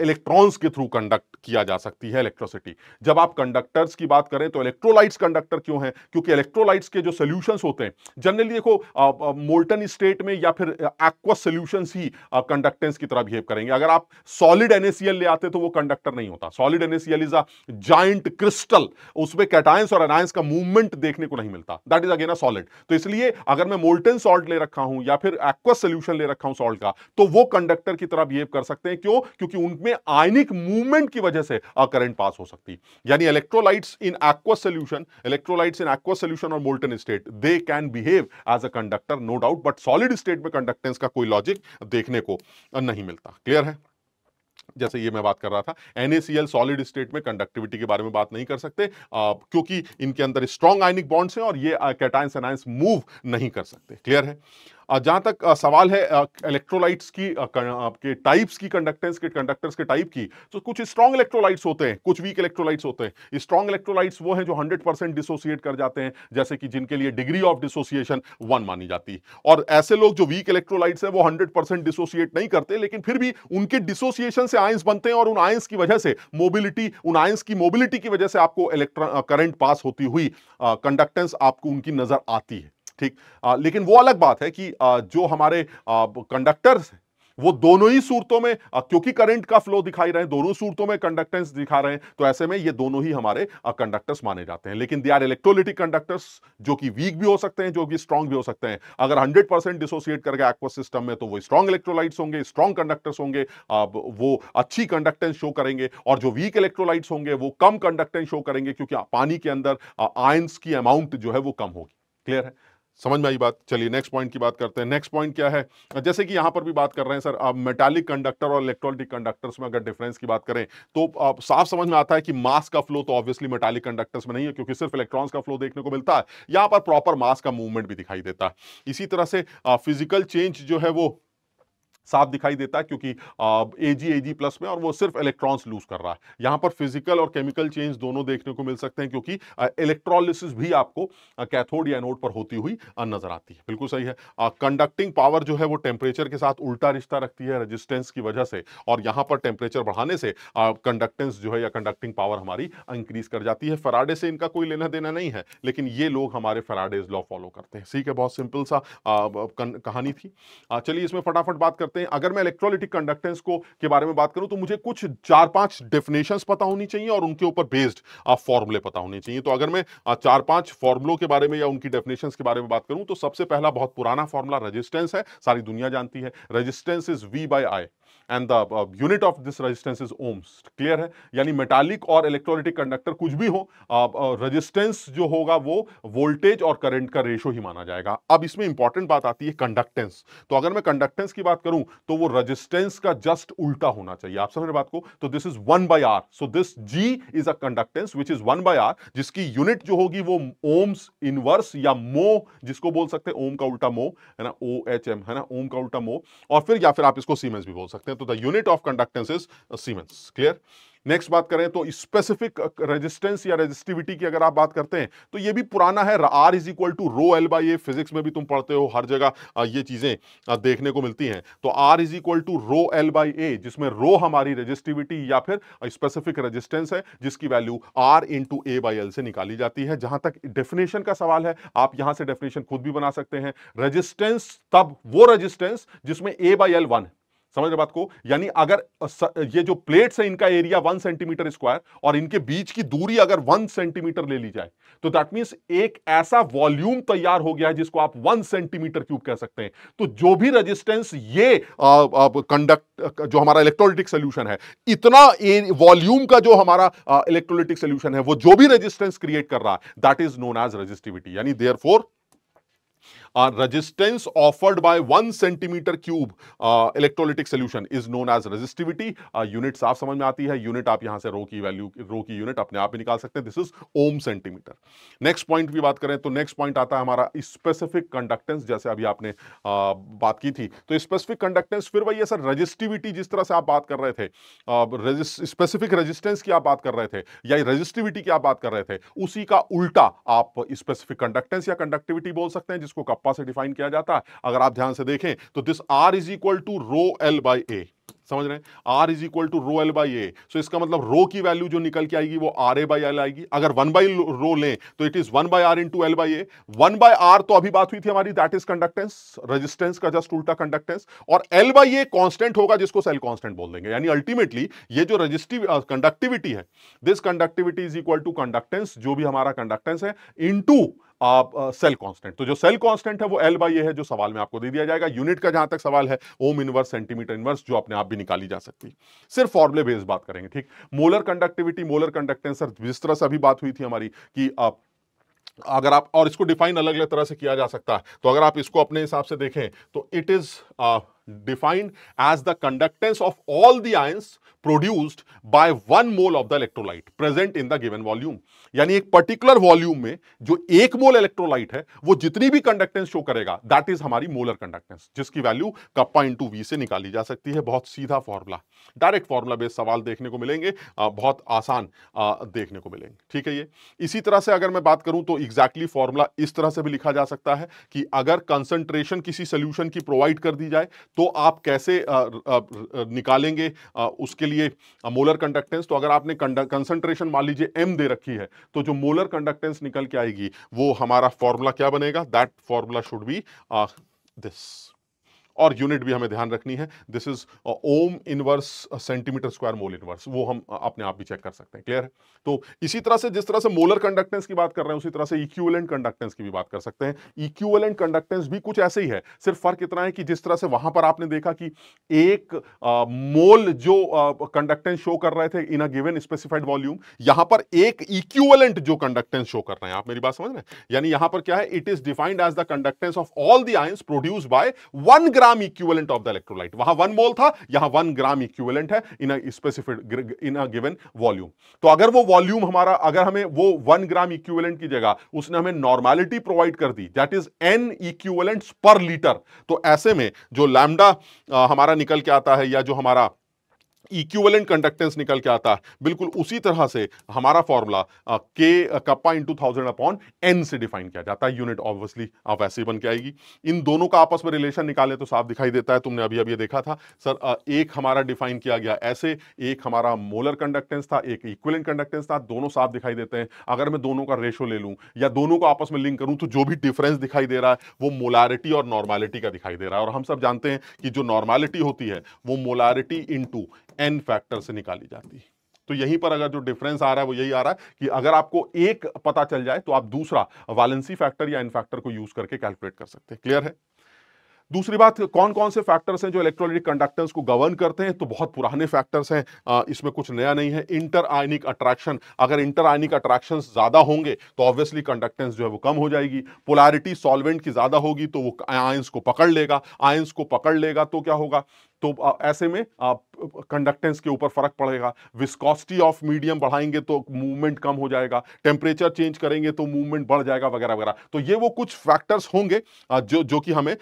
इलेक्ट्रॉन्स के थ्रू कंडक्ट किया जा सकती है इलेक्ट्रिसिटी। जब आप कंडक्टर्स की बात करें तो इलेक्ट्रोलाइट्स कंडक्टर क्यों हैं, क्योंकि इलेक्ट्रोलाइट्स के जो सॉल्यूशंस होते हैं जनरली देखो मोल्टन स्टेट में या फिर एक्वस सॉल्यूशंस ही कंडक्टेंस की तरह बिहेव करेंगे। अगर आप सॉलिड NaCl ले आते तो वो कंडक्टर नहीं होता। Solid NaCl is a giant crystal, उसमें कैटायंस और एनायंस का मूवमेंट देखने को नहीं मिलता। That is again a solid. तो इसलिए अगर मैं मोल्टन सॉल्ट ले रखा हूं या फिर एक्वस सॉल्यूशन ले रखा हूं सॉल्ट का, तो वो कंडक्टर की तरह बिहेव कर सकते हैं। क्यों? क्योंकि उनमें आयनिक मूवमेंट की वजह से करंट पास हो सकती है। यानी इलेक्ट्रोलाइट्स इन एक्वस सॉल्यूशन और molten state they can behave as a conductor, no doubt, but solid state में कंडक्टेंस का कोई लॉजिक देखने को नहीं मिलता। क्लियर है? जैसे ये मैं बात कर रहा था, NaCl सॉलिड स्टेट में कंडक्टिविटी के बारे में बात नहीं कर सकते क्योंकि इनके अंदर स्ट्रॉन्ग आयनिक बॉन्ड्स हैं और ये कैटायंस एनायंस मूव नहीं कर सकते। क्लियर है? जहां तक सवाल है इलेक्ट्रोलाइट्स की के टाइप्स की, कंडक्टर्स के टाइप की, तो कुछ स्ट्रॉन्ग इलेक्ट्रोलाइट्स होते हैं, कुछ वीक इलेक्ट्रोलाइट्स होते हैं। स्ट्रॉन्ग इलेक्ट्रोलाइट्स वो हैं जो 100% डिसोसिएट कर जाते हैं, जैसे कि जिनके लिए डिग्री ऑफ डिसोसिएशन 1 मानी जाती है। और ऐसे लोग जो वीक इलेक्ट्रोलाइट्स हैं वो 100% डिसोसिएट नहीं करते, लेकिन फिर भी उनके डिसोसिएशन से आयंस बनते हैं और उन आयंस की वजह से उन आयंस की मोबिलिटी की वजह से आपको इलेक्ट्रॉन करंट पास होती हुई कंडक्टेंस आपको उनकी नजर आती है। ठीक, लेकिन वो अलग बात है कि जो हमारे कंडक्टर्स हैं वो दोनों ही सूरतों में क्योंकि करंट का फ्लो दिखाई रहे हैं, दोनों सूरतों में कंडक्टेंस दिखा रहे हैं, तो ऐसे में ये दोनों ही हमारे कंडक्टर्स माने जाते हैं। लेकिन दे आर इलेक्ट्रोलिटिक कंडक्टर्स, जो कि वीक भी हो सकते हैं, जो कि स्ट्रॉन्ग भी हो सकते हैं। अगर 100% डिसोसिएट करके एक्वस सिस्टम में, तो वो स्ट्रॉन्ग इलेक्ट्रोलाइट्स होंगे, स्ट्रॉन्ग कंडक्टर्स होंगे, वो अच्छी कंडक्टेंस शो करेंगे। और जो वीक इलेक्ट्रोलाइट्स होंगे वो कम कंडक्टेंस शो करेंगे क्योंकि पानी के अंदर आयंस की अमाउंट जो है वो कम होगी। क्लियर है? समझ में आई बात? चलिए नेक्स्ट पॉइंट की बात करते हैं। नेक्स्ट पॉइंट क्या है, जैसे कि यहां पर भी बात कर रहे हैं सर, अब मेटालिक कंडक्टर और इलेक्ट्रोलिटिक कंडक्टर्स में अगर डिफरेंस की बात करें तो साफ समझ में आता है कि मास का फ्लो तो ऑब्वियसली मेटालिक कंडक्टर्स में नहीं है, क्योंकि सिर्फ इलेक्ट्रॉन्स का फ्लो देखने को मिलता है। यहां पर प्रॉपर मास का मूवमेंट भी दिखाई देता है। इसी तरह से फिजिकल चेंज जो है वो साफ दिखाई देता है, क्योंकि Ag प्लस में, और वो सिर्फ इलेक्ट्रॉन्स लूज कर रहा है। यहां पर फिजिकल और केमिकल चेंज दोनों देखने को मिल सकते हैं, क्योंकि इलेक्ट्रोलिसिस भी आपको कैथोड या एनोड पर होती हुई नजर आती है। बिल्कुल सही है। कंडक्टिंग पावर जो है वो टेम्परेचर के साथ उल्टा रिश्ता रखती है रेजिस्टेंस की वजह से, और यहां पर टेम्परेचर बढ़ाने से कंडक्टेंस जो है या कंडक्टिंग पावर हमारी इंक्रीज कर जाती है। फैराडे से इनका कोई लेना देना नहीं है, लेकिन ये लोग हमारे फैराडेज लॉ फॉलो करते हैं। ठीक है, बहुत सिंपल सा कहानी थी। चलिए इसमें फटाफट बात करते हैं। अगर मैं इलेक्ट्रोलिटिक कंडक्टेंस को के बारे में बात करूं तो मुझे कुछ 4-5 डेफिनेशंस पता होनी चाहिए और उनके ऊपर बेस्ड फॉर्मूले पता होने चाहिए। तो अगर मैं 4-5 फॉर्मूलों के बारे में या उनकी डेफिनेशंस के बारे में बात करूं तो सबसे पहला बहुत पुराना फॉर्मूला रेजिस्टेंस है, सारी दुनिया जानती है। Resistance is V/I and the unit of this resistance is ohms. Clear है? यानी मेटालिक और इलेक्ट्रोलिटिक कंडक्टर कुछ भी हो, रेजिस्टेंस जो होगा वो वोल्टेज और करंट का रेशो ही माना जाएगा। अब इसमें इंपॉर्टेंट बात आती है कंडक्टेंस। तो अगर मैं कंडक्टेंस की बात करूं तो वो रेजिस्टेंस का जस्ट उल्टा होना चाहिए। आप समझ रहे बात को? तो this is 1/R, so this G is a conductance which is 1/R, जिसकी यूनिट जो होगी वो ओम्स इनवर्स या मो, जिसको बोल सकते हैं ओम का उल्टा मो, है ना, OHM, है ना, ओम का उल्टा मो, और फिर या फिर आप इसको सीमेंस भी बोल सकते हैं। तो the unit of conductance is siemens. Clear? Next बात करें तो स्पेसिफिक रेजिस्टेंस या रेजिस्टिविटी की अगर आप बात करते हैं तो ये भी पुराना है। R is equal to rho L by A, physics में भी तुम पढ़ते हो, हर जगह ये चीजें देखने को मिलती हैं। तो R is equal to rho L by A, जिसमें रो हमारी रेजिस्टिविटी या फिर स्पेसिफिक रेजिस्टेंस है, जिसकी value R into A by L से निकाली जाती है। जहां तक डेफिनेशन का सवाल है, आप यहां से डेफिनेशन खुद भी बना सकते हैं। रेजिस्टेंस तब वो रेजिस्टेंस जिसमें A बाई एल 1 है, समझ रहे बात को? यानी अगर ये जो प्लेट्स है इनका एरिया 1 सेंटीमीटर स्क्वायर और इनके बीच की दूरी अगर 1 सेंटीमीटर ले ली जाए तो दैट मींस एक ऐसा वॉल्यूम तैयार हो गया है जिसको आप 1 सेंटीमीटर क्यूब कह सकते हैं। तो जो भी रेजिस्टेंस ये कंडक्ट जो हमारा इलेक्ट्रोलाइटिक सोल्यूशन है, इतना वॉल्यूम का जो हमारा इलेक्ट्रोलाइटिक सोल्यूशन है, वो जो भी रेजिस्टेंस क्रिएट कर रहा है, that is known as resistivity. यानी therefore resistance offered by 1 centimeter cube electrolytic solution is known as resistivity। Unit साफ समझ में आती है, यूनिट आप यहां से रो की वैल्यू, रो की यूनिट अपने आप ही निकाल सकते हैं, this is ohm centimetre. Next point की बात करें तो नेक्स्ट पॉइंट आता है हमारा स्पेसिफिक कंडक्टेंस। जैसे अभी आपने बात की थी, तो स्पेसिफिक कंडक्टेंस फिर वही है सर, रेजिस्टिविटी जिस तरह से आप बात कर रहे थे, स्पेसिफिक रेजिस्टेंस की आप बात कर रहे थे या रेजिस्टिविटी की आप बात कर रहे थे, उसी का उल्टा आप स्पेसिफिक कंडक्टेंस या कंडक्टिविटी बोल सकते हैं, जिसको कप्पा से डिफाइन किया जाता है। अगर आप ध्यान से देखें तो this R is equal to rho L by A, समझ रहे हैं, R is equal to rho L by A. So इसका मतलब रो की वैल्यू जो निकल के आएगी वो आर ए बाई एल आएगी। अगर 1 बाई रो लें तो it is 1 by R into L by A. 1 by R तो अभी बात हुई थी हमारी, दैट इज कंडक्टेंस, रेजिस्टेंस का जस्ट उल्टा कंडक्टेंस, और एल बाई ए कांस्टेंट होगा जिसको सेल कांस्टेंट बोल देंगे। यानी अल्टीमेटली ये जो रेजिस्टिव कंडक्टिविटी है, this conductivity is equal to conductance, जो भी हमारा कंडक्टेंस है, इनटू सेल कांस्टेंट। तो जो सेल कांस्टेंट है वो एल बाई ए है, जो सवाल में आपको दे दिया जाएगा। यूनिट का जहां तक सवाल है, ओम इनवर्स, सेंटीमीटर इनवर्स, जो अपने आप भी निकाली जा सकती है। सिर्फ फॉर्मूले बेस्ड बात करेंगे, ठीक। Molar conductivity, molar conductance, sir जिस तरह से अभी बात हुई थी हमारी कि अगर आप, और इसको डिफाइन अलग अलग तरह से किया जा सकता है, तो अगर आप इसको अपने हिसाब से देखें तो it is defined as the conductance of all the ions produced by 1 mole of the electrolyte present in the given volume। यानी एक पर्टिकुलर वॉल्यूम में जो 1 मोल इलेक्ट्रोलाइट है वो जितनी भी कंडक्टेंस शो करेगा, दैट इज हमारी मोलर कंडक्टेंस, जिसकी वैल्यू कप्पा इंटू वी से निकाली जा सकती है। बहुत सीधा फॉर्मूला, डायरेक्ट फॉर्मूला बेस्ड सवाल देखने को मिलेंगे, बहुत आसान देखने को मिलेंगे, ठीक है। ये इसी तरह से अगर मैं बात करूं तो एग्जैक्टली फॉर्मूला इस तरह से भी लिखा जा सकता है कि अगर कंसंट्रेशन किसी सोल्यूशन की प्रोवाइड कर दी जाए तो आप कैसे निकालेंगे उसके लिए मोलर कंडक्टेंस। तो अगर आपने कंसंट्रेशन मान लीजिए m दे रखी है, तो जो मोलर कंडक्टेंस निकल के आएगी वो हमारा फॉर्मूला क्या बनेगा, that formula should be this. और यूनिट भी हमें ध्यान रखनी है, this is ohm inverse centimetre square mole inverse, वो हम अपने आप भी चेक कर सकते हैं, क्लियर है। तो इसी तरह से जिस तरह से मोलर कंडक्टेंस की बात कर रहे हैं, उसी तरह से इक्विवेलेंट कंडक्टेंस की भी बात कर सकते हैं। इक्विवेलेंट कंडक्टेंस भी कुछ ऐसे ही है, सिर्फ फर्क इतना है कि जिस तरह से वहां पर आपने देखा कि एक मोल जो कंडक्टेंस शो कर रहे थे इन अ गिवन स्पेसिफाइड वॉल्यूम, यहां पर एक इक्विवेलेंट जो कंडक्टेंस शो कर रहे हैं, आप मेरी बात समझ रहे हैं। यानी यहां पर क्या है, it is defined as the conductance of all the ions produced by 1 gram equivalent of the electrolyte. वहां 1 मोल था, यहां 1 ग्राम इक्विवेलेंट है in a specific, in a given volume. तो अगर वो वॉल्यूम हमारा, अगर हमें वो 1 ग्राम इक्विवेलेंट की जगह उसने हमें नॉर्मेलिटी प्रोवाइड कर दी, दैट इज n इक्विवेलेंट्स पर लीटर, तो ऐसे में जो लैम्डा हमारा निकल के आता है या जो हमारा इक्विवेलेंट कंडक्टेंस निकल के आता है, बिल्कुल उसी तरह से हमारा फॉर्मूला के कप्पा इंटू 1000 अपॉन n से डिफाइन किया जाता है। यूनिट ऑब्वियसली वैसे ही बन के आएगी। इन दोनों का आपस में रिलेशन निकाले तो साफ दिखाई देता है, तुमने अभी अभी देखा था सर, एक हमारा डिफाइन किया गया ऐसे, एक हमारा मोलर कंडक्टेंस था, एक इक्विवेलेंट कंडक्टेंस था, दोनों साफ दिखाई देते हैं। अगर मैं दोनों का रेशो ले लूं या दोनों को आपस में लिंक करूं तो जो भी डिफरेंस दिखाई दे रहा है वो मोलारिटी और नॉर्मेलिटी का दिखाई दे रहा है। और हम सब जानते हैं कि जो नॉर्मेलिटी होती है वो मोलारिटी इंटू n फैक्टर से निकाली जाती है। तो यहीं पर अगर जो डिफरेंस आ रहा है वो यही आ रहा है कि अगर आपको एक पता चल जाए तो आप दूसरा वैलेंसी फैक्टर या n फैक्टर को यूज करके कैलकुलेट कर सकते हैं, क्लियर है। दूसरी बात, कौन कौन से फैक्टर्स हैं जो इलेक्ट्रोलाइटिक कंडक्टेंस को गवर्न करते हैं, तो बहुत पुराने फैक्टर्स हैं, इसमें कुछ नया नहीं है। इंटर आयनिक अट्रैक्शन, अगर इंटर आयनिक अट्रैक्शन ज्यादा होंगे तो ऑब्वियसली कंडक्टेंस जो है वो कम हो जाएगी। पोलैरिटी सॉल्वेंट की ज्यादा होगी तो वो आयंस को पकड़ लेगा, आयंस को पकड़ लेगा तो क्या होगा, तो ऐसे में कंडक्टेंस के ऊपर फर्क पड़ेगा। विस्कोसिटी ऑफ मीडियम बढ़ाएंगे तो मूवमेंट कम हो जाएगा, टेम्परेचर चेंज करेंगे तो मूवमेंट बढ़ जाएगा, वगैरह वगैरह। तो ये वो कुछ फैक्टर्स होंगे जो कि हमें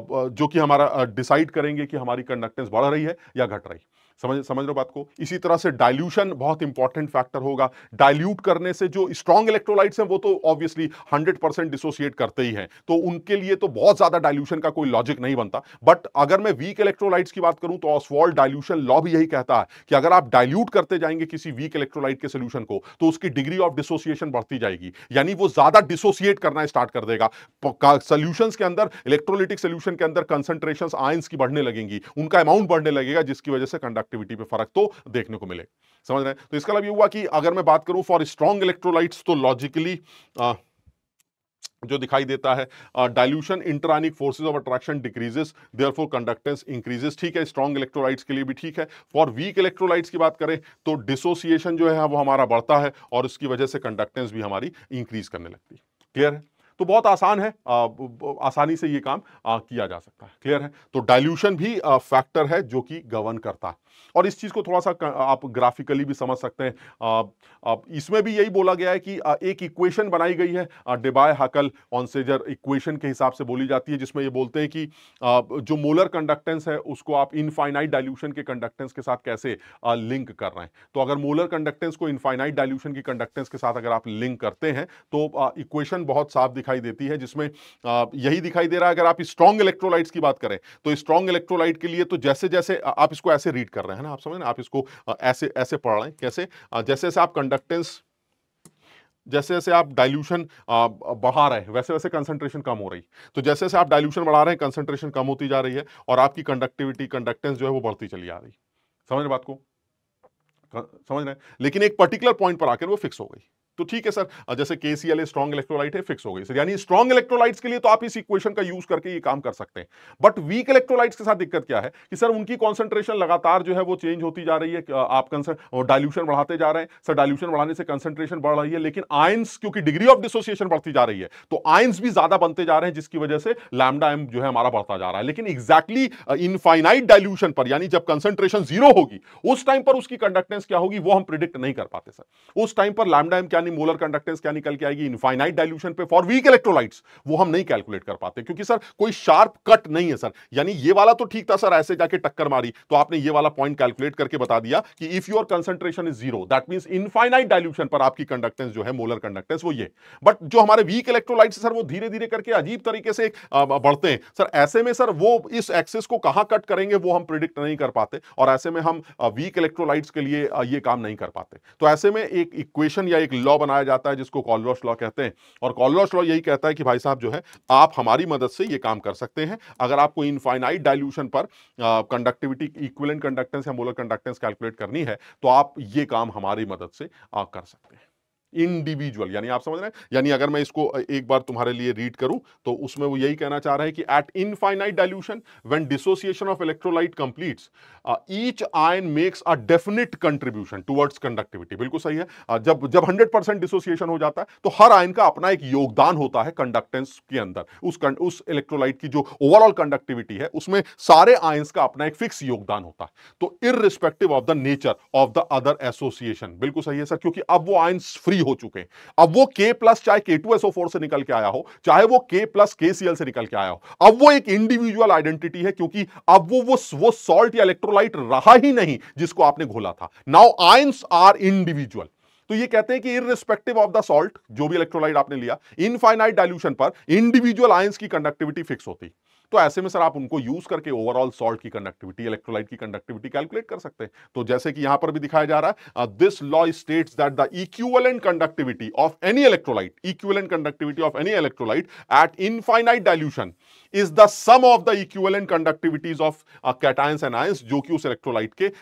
जो कि हमारा डिसाइड करेंगे कि हमारी कंडक्टेंस बढ़ रही है या घट रही। समझ रहे हो बात को। इसी तरह से डाइल्यूशन बहुत इंपॉर्टेंट फैक्टर होगा। डाइल्यूट करने से जो स्ट्रॉन्ग इलेक्ट्रोलाइट्स हैं वो तो ऑब्वियसली 100% डिसोसिएट करते ही हैं, तो उनके लिए तो बहुत ज्यादा डाइल्यूशन का कोई लॉजिक नहीं बनता। बट अगर मैं वीक इलेक्ट्रोलाइट्स की बात करूं तो ऑसवाल्ड डाइल्यूशन लॉ भी यही कहता है कि अगर आप डाइल्यूट करते जाएंगे किसी वीक इलेक्ट्रोलाइट के सोल्यूशन को तो उसकी डिग्री ऑफ डिसोसिएशन बढ़ती जाएगी, यानी वो ज्यादा डिसोसिएट करना स्टार्ट कर देगा। सॉल्यूशंस के अंदर, इलेक्ट्रोलिटिक सॉल्यूशन के अंदर कंसंट्रेशंस आयंस की बढ़ने लगेंगी, उनका अमाउंट बढ़ने लगेगा, जिसकी वजह से कंडक्टिविटी पे फर्क तो देखने को मिले। समझ रहे हैं? तो इसका मतलब ये हुआ कि अगर मैं बात करूं फॉर स्ट्रॉन्ग इलेक्ट्रोलाइट्स तो लॉजिकली जो दिखाई देता है dilution interionic forces of attraction decreases, therefore conductance increases. ठीक है, स्ट्रॉन्ग इलेक्ट्रोलाइट्स के लिए भी ठीक है। फॉर वीक इलेक्ट्रोलाइट्स की बात करें तो डिसोसिएशन जो है वो हमारा बढ़ता है और इसकी वजह से कंडक्टेंस भी हमारी इंक्रीज करने लगती है। क्लियर है? तो बहुत आसान है, आसानी से ये काम किया जा सकता है। क्लियर है? तो डाइल्यूशन भी फैक्टर है जो कि गवर्न करता है, और इस चीज को थोड़ा सा आप ग्राफिकली भी समझ सकते हैं। इसमें भी यही बोला गया है कि एक इक्वेशन बनाई गई है, डेबाय हाकल ऑनसेजर इक्वेशन के हिसाब से बोली जाती है, जिसमें ये बोलते हैं कि जो मोलर कंडक्टेंस है उसको आप इनफाइनाइट डाइल्यूशन के कंडक्टेंस के साथ कैसे लिंक कर रहे हैं। तो अगर मोलर कंडक्टेंस को इनफाइनाइट डाइल्यूशन की कंडक्टेंस के साथ अगर आप लिंक करते हैं तो इक्वेशन बहुत साफ दिखाई देती है, जिसमें यही दिखाई दे रहा है। अगर आप स्ट्रॉन्ग इलेक्ट्रोलाइट्स की बात करें तो स्ट्रॉन्ग इलेक्ट्रोलाइट के लिए तो जैसे जैसे आप इसको ऐसे रीड कर रहे हैं ना, आप समझ, आप इसको ऐसे ऐसे पढ़ रहे हैं, कैसे, जैसे जैसे आप कंडक्टेंस, जैसे जैसे आप डाइल्यूशन बढ़ा रहे हैं वैसे वैसे कंसंट्रेशन कम हो रही। तो जैसे जैसे आप डाइल्यूशन बढ़ा रहे हैं कंसंट्रेशन कम होती जा रही है और आपकी कंडक्टिविटी, कंडक्टेंस जो है वो बढ़ती चली आ रही। समझ रहे बात को? समझ रहे हैं? लेकिन एक पर्टिकुलर पॉइंट पर आकर वो फिक्स हो गई। तो ठीक है सर, जैसे KCl स्ट्रॉन्ग इलेक्ट्रोलाइट है, फिक्स हो गई सर, यानी स्ट्रॉन्ग इलेक्ट्रोलाइट्स के लिए तो आप इस इक्वेशन का यूज करके ये काम कर सकते हैं। बट वीक इलेक्ट्रोलाइट्स के साथ दिक्कत क्या है कि सर उनकी कॉन्सेंट्रेशन लगातार जो है वो चेंज होती जा रही है। आप डाइल्यूशन बढ़ाते जा रहे हैं सर, डाइल्यूशन बढ़ाने से कंसंट्रेशन बढ़ रही है, लेकिन आयंस क्योंकि डिग्री ऑफ डिसोसिएशन बढ़ती जा रही है तो आयंस भी ज्यादा बनते जा रहे हैं, जिसकी वजह से लैम्डा एम जो है हमारा बढ़ता जा रहा है। लेकिन एग्जैक्टली इनफाइनाइट डाइल्यूशन पर, यानी जब कंसंट्रेशन जीरो होगी उस टाइम पर उसकी कंडक्टेंस क्या होगी वो हम प्रिडिक्ट नहीं कर पाते सर। उस टाइम पर लैम्डा एम क्या नहीं, मोलर कंडक्टेंस क्या निकल के आएगी इनफाइनाइट डाइल्यूशन पे फॉर वीक इलेक्ट्रोलाइट्स, वो हम नहीं कैलकुलेट कर पाते, क्योंकि सर कोई शार्प कट नहीं है सर। यानी ये वाला तो ठीक था सर, ऐसे जाके टक्कर मारी तो आपने ये वाला पॉइंट कैलकुलेट करके बता दिया कि if your concentration is zero that means infinite dilution पर आपकी कंडक्टेंस जो है मोलर कंडक्टेंस वो ये। बट जो हमारे वीक इलेक्ट्रोलाइट्स सर वो धीरे धीरे करके अजीब तरीके से बढ़ते हैं सर। ऐसे में सर वो इस एक्सिस को कहां कट करेंगे वो हम प्रिडिक्ट नहीं कर पाते, और ऐसे में हम वीक इलेक्ट्रोलाइट्स के लिए ये काम नहीं कर पाते। तो ऐसे में एक इक्वेशन या एक लॉ बनाया जाता है जिसको कॉलरॉस लॉ कहते हैं, और कॉलरॉस लॉ यही कहता है कि भाई साहब जो है आप हमारी मदद से ये काम कर सकते हैं। अगर आपको इनफाइनाइट डाइल्यूशन पर कंडक्टिविटी, इक्विवेलेंट कंडक्टेंस या मोलर कंडक्टेंस कैलकुलेट करनी है तो आप ये काम हमारी मदद से कर सकते हैं। इंडिविजुअल, यानी आप समझ रहे हैं, यानी अगर मैं इसको एक बार तुम्हारे लिए रीड करूं तो उसमें वो यही कहना चाह रहा है कि eight infinite dilution when dissociation of electrolyte completes each ion makes a definite contribution towards conductivity. बिल्कुल सही है। जब जब 100% डिसोसिएशन हो जाता है तो हर आयन का अपना एक योगदान होता है कंडक्टेंस के अंदर। उस इलेक्ट्रोलाइट की जो ओवरऑल कंडक्टिविटी है उसमें सारे आयंस का अपना एक फिक्स योगदान होता है। तो irrespective of the nature of the other association, बिल्कुल सही है सर, क्योंकि अब वो आयंस फ्री हो चुके हैं। अब वो K प्लस चाहे K2SO4 से निकल के आया हो, चाहे वो K प्लस KCl से निकल के आया हो, अब वो एक इंडिविजुअल आइडेंटिटी है, क्योंकि अब वो सॉल्ट या इलेक्ट्रोलाइट रहा ही नहीं जिसको आपने घोला था। Now ions are individual. तो ये कहते हैं कि इररिस्पेक्टिव ऑफ द सॉल्ट, जो भी इलेक्ट्रोलाइट आपने लिया, इनफाइनाइट डाइल्यूशन पर इंडिविजुअल आयंस की कंडक्टिविटी फिक्स होती। तो ऐसे में सर आप उनको यूज करके ओवरऑल सॉल्ट की कंडक्टिविटी, इलेक्ट्रोलाइट की कंडक्टिविटी कैलकुलेट कर सकते हैं। तो जैसे कि यहां पर भी दिखाया जा रहा है, this law states that the equivalent conductivity of any electrolyte, equivalent conductivity of any electrolyte at infinite dilution is the sum of the equivalent conductivities of cations and ions, जो कि उस इलेक्ट्रोलाइट के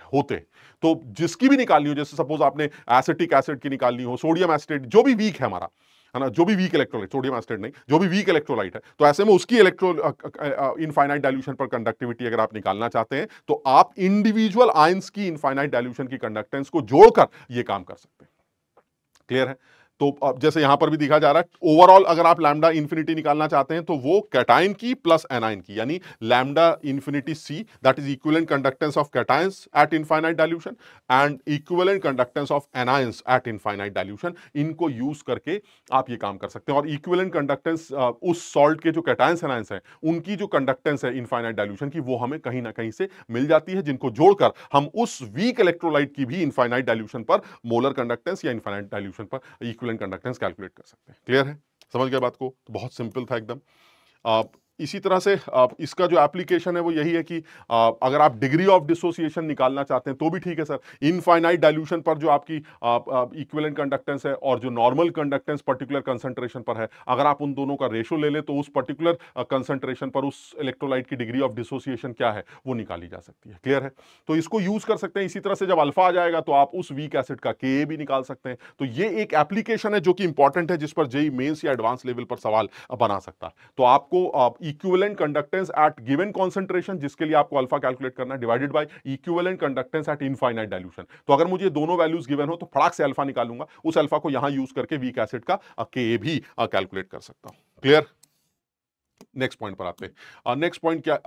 होते। तो जिसकी भी निकालनी हो, जैसे सपोज आपने एसिटिक एसिड की निकालनी हो, सोडियम एसिटेट, जो भी वीक है हमारा, है ना, जो भी वीक इलेक्ट्रोलाइट, सोडियम एसिटेट नहीं, जो भी वीक इलेक्ट्रोलाइट है, तो ऐसे में उसकी इनफाइनाइट डाइल्यूशन पर कंडक्टिविटी अगर आप निकालना चाहते हैं तो आप इंडिविजुअल आयंस की इनफाइनाइट डाइल्यूशन की कंडक्टेंस को जोड़कर ये काम कर सकते हैं। क्लियर है? तो अब जैसे यहां पर भी दिखा जा रहा है, ओवरऑल अगर आप लैम्डा इन्फिनिटी निकालना चाहते हैं तो वो कैटायन की प्लस एनायन की, यानी lambda infinity see that is equivalent conductance of cations eight infinite dilution and equivalent conductance of anions eight infinite dilution, इनको यूज करके आप ये काम कर सकते हैं। और इक्विवेलेंट कंडक्टेंस उस सॉल्ट के जो कैटायंस एनायंस हैं उनकी जो कंडक्टेंस है इनफाइनाइट डाइल्यूशन की, वो हमें कहीं ना कहीं से मिल जाती है, जिनको जोड़कर हम उस वीक इलेक्ट्रोलाइट की भी इनफाइनाइट डाइल्यूशन पर मोलर कंडक्टेंस या इनफाइनाइट डाइल्यूशन पर इक्विवेलेंट कंडक्टेंस कैलकुलेट कर सकते हैं। क्लियर है? समझ गए बात को? तो बहुत सिंपल था एकदम। आप इसी तरह से इसका जो एप्लीकेशन है वो यही है कि अगर आप डिग्री ऑफ डिसोसिएशन निकालना चाहते हैं तो भी ठीक है सर। इनफाइनाइट डाइल्यूशन पर जो आपकी इक्विवेलेंट कंडक्टेंस है और जो नॉर्मल कंडक्टेंस पर्टिकुलर कंसंट्रेशन पर है, अगर आप उन दोनों का रेशो ले लें तो उस पर्टिकुलर कंसंट्रेशन पर उस इलेक्ट्रोलाइट की डिग्री ऑफ डिसोसिएशन क्या है वो निकाली जा सकती है। क्लियर है? तो इसको यूज कर सकते हैं। इसी तरह से जब अल्फा आ जाएगा तो आप उस वीक एसिड का के भी निकाल सकते हैं। तो ये एक एप्लीकेशन है जो कि इंपॉर्टेंट है, जिस पर जेई मेंस या एडवांस लेवल पर सवाल बना सकता है। तो आपको equivalent conductance at given concentration, जिसके लिए आपको अल्फा कैलकुलेट करना है, divided by equivalent conductance at infinite dilution. तो अगर मुझे दोनों वैल्यूज गिवन हो तो फटाक से अल्फा निकालूंगा, उस अल्फा को यहां यूज करके वीक एसिड का के भी कैलकुलेट कर सकता हूं। क्लियर? नेक्स्ट पॉइंट पर आते हैं। नेक्स्ट पॉइंट क्या,